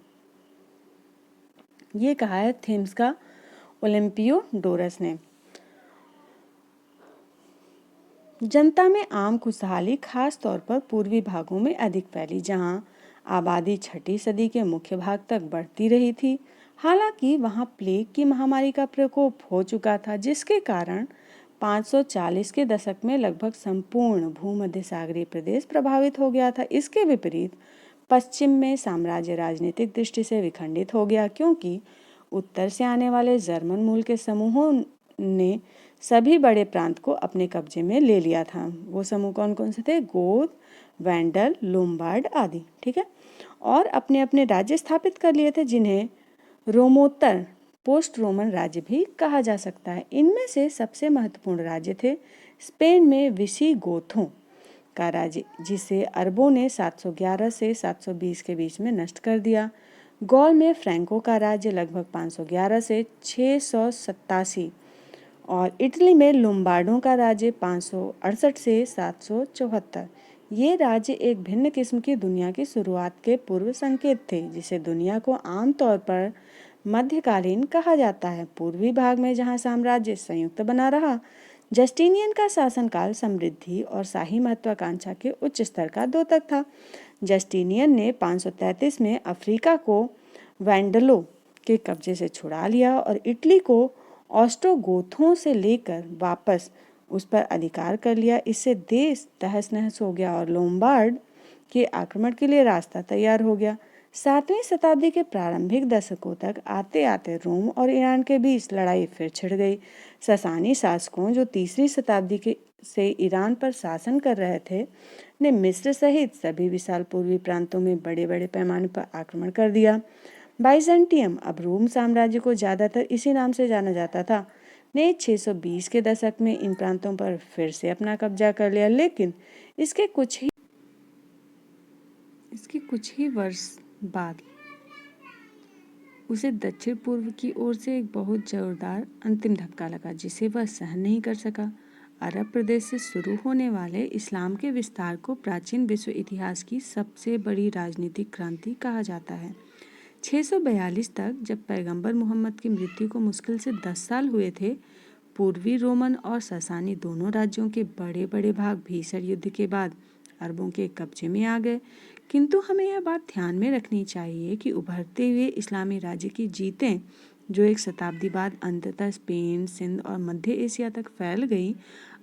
ये कहा है थेम्स का ओलिम्पियोडोरस ने। जनता में आम खुशहाली खास तौर पर पूर्वी भागों में अधिक फैली, जहां आबादी 6वीं सदी के मुख्य भाग तक बढ़ती रही थी। हालांकि वहां प्लेग की महामारी का प्रकोप हो चुका था, जिसके कारण 540 के दशक में लगभग संपूर्ण भूमध्य सागरीय प्रदेश प्रभावित हो गया था। इसके विपरीत पश्चिम में साम्राज्य राजनीतिक दृष्टि से विखंडित हो गया, क्योंकि उत्तर से आने वाले जर्मन मूल के समूहों ने सभी बड़े प्रांत को अपने कब्जे में ले लिया था। वो समूह कौन कौन से थे? गोथ, वैंडल, लोम्बार्ड आदि। ठीक है, और अपने अपने राज्य स्थापित कर लिए थे, जिन्हें रोमोत्तर पोस्ट रोमन राज्य भी कहा जा सकता है। इनमें से सबसे महत्वपूर्ण राज्य थे स्पेन में विसिगोथों का राज्य, जिसे अरबों ने 711 से 720 के बीच में नष्ट कर दिया। गौल में फ्रैंको का राज्य लगभग 511 से 687 और इटली में लोम्बार्डों का राज्य 568 से 774। ये राज्य एक भिन्न किस्म की दुनिया की शुरुआत के पूर्व संकेत थे, जिसे दुनिया को आमतौर पर मध्यकालीन कहा जाता है। पूर्वी भाग में जहां साम्राज्य संयुक्त बना रहा, जस्टिनियन का शासनकाल समृद्धि और शाही महत्वाकांक्षा के उच्च स्तर का द्योतक था। जस्टिनियन ने 533 में अफ्रीका को वैंडलों के कब्जे से छुड़ा लिया और इटली को ऑस्ट्रोगोथों से लेकर वापस उस पर अधिकार कर लिया। इससे देश तहस नहस हो गया और लोम्बार्ड के आक्रमण के लिए रास्ता तैयार हो गया। 7वीं शताब्दी के प्रारंभिक दशकों तक आते आते रोम और ईरान के बीच लड़ाई फिर छिड़ गई। ससानी शासकों, जो 3वीं शताब्दी से ईरान पर शासन कर रहे थे, ने मिस्र सहित सभी विशाल पूर्वी प्रांतों में बड़े बड़े पैमाने पर आक्रमण कर दिया। बाइजेंटियम, अब रोम साम्राज्य को ज्यादातर इसी नाम से जाना जाता था, ने 620 के दशक में इन प्रांतों पर फिर से अपना कब्जा कर लिया, लेकिन इसके कुछ ही वर्ष बाद उसे दक्षिण पूर्व की ओर से एक बहुत जोरदार अंतिम धक्का लगा, जिसे वह सहन नहीं कर सका। अरब प्रदेश से शुरू होने वाले इस्लाम के विस्तार को प्राचीन विश्व इतिहास की सबसे बड़ी राजनीतिक क्रांति कहा जाता है। 642 तक, जब पैगंबर मोहम्मद की मृत्यु को मुश्किल से 10 साल हुए थे, पूर्वी रोमन और ससानी दोनों राज्यों के बड़े बड़े भाग भीषण युद्ध के बाद अरबों के कब्जे में आ गए। किंतु हमें यह बात ध्यान में रखनी चाहिए कि उभरते हुए इस्लामी राज्य की जीतें, जो एक शताब्दी बाद अंततः स्पेन, सिंध और मध्य एशिया तक फैल गई,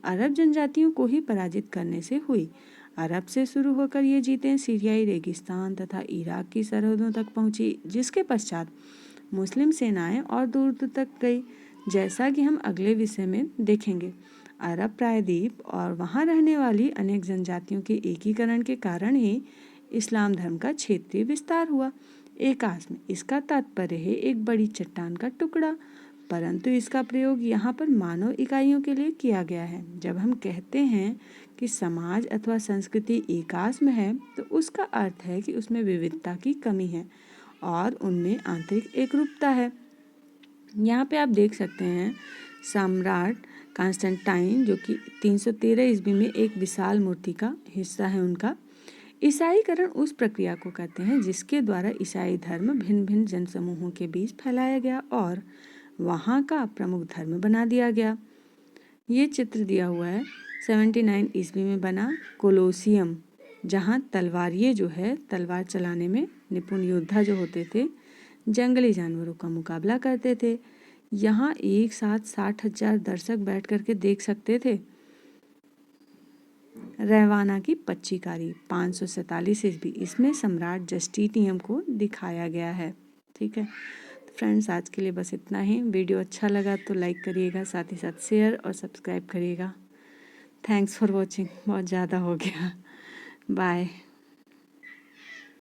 अरब जनजातियों को ही पराजित करने से हुई। अरब से शुरू होकर ये जीतें सीरियाई रेगिस्तान तथा इराक की सरहदों तक पहुंची, जिसके पश्चात मुस्लिम सेनाएं और दूर दूर तक गई, जैसा कि हम अगले विषय में देखेंगे। अरब प्रायद्वीप और वहां रहने वाली अनेक जनजातियों के एकीकरण के कारण ही इस्लाम धर्म का क्षेत्रीय विस्तार हुआ। एकास्म, इसका तात्पर्य है एक बड़ी चट्टान का टुकड़ा, परंतु इसका प्रयोग यहाँ पर मानव इकाइयों के लिए किया गया है। जब हम कहते हैं कि समाज अथवा संस्कृति एकास्म है, तो उसका अर्थ है कि उसमें विविधता की कमी है और उनमें आंतरिक एकरूपता है। यहाँ पे आप देख सकते हैं सम्राट कॉन्स्टेंटाइन, जो कि 313 ईस्वी में एक विशाल मूर्ति का हिस्सा है उनका, ईसाईकरण उस प्रक्रिया को कहते हैं जिसके द्वारा ईसाई धर्म भिन्न भिन्न जनसमूहों के बीच फैलाया गया और वहाँ का प्रमुख धर्म बना दिया गया। ये चित्र दिया हुआ है 79 ईस्वी में बना कोलोसियम, जहाँ तलवारिये जो है तलवार चलाने में निपुण योद्धा जो होते थे जंगली जानवरों का मुकाबला करते थे। यहाँ एक साथ 60,000 दर्शक बैठ करके देख सकते थे। रैवाना की पच्चीकारी 547 ईस्वी, इसमें सम्राट जस्टिनियन को दिखाया गया है। ठीक है, तो फ्रेंड्स आज के लिए बस इतना ही। वीडियो अच्छा लगा तो लाइक करिएगा, साथ ही साथ शेयर और सब्सक्राइब करिएगा। Thanks for watching. बहुत ज़्यादा हो गया। बाय।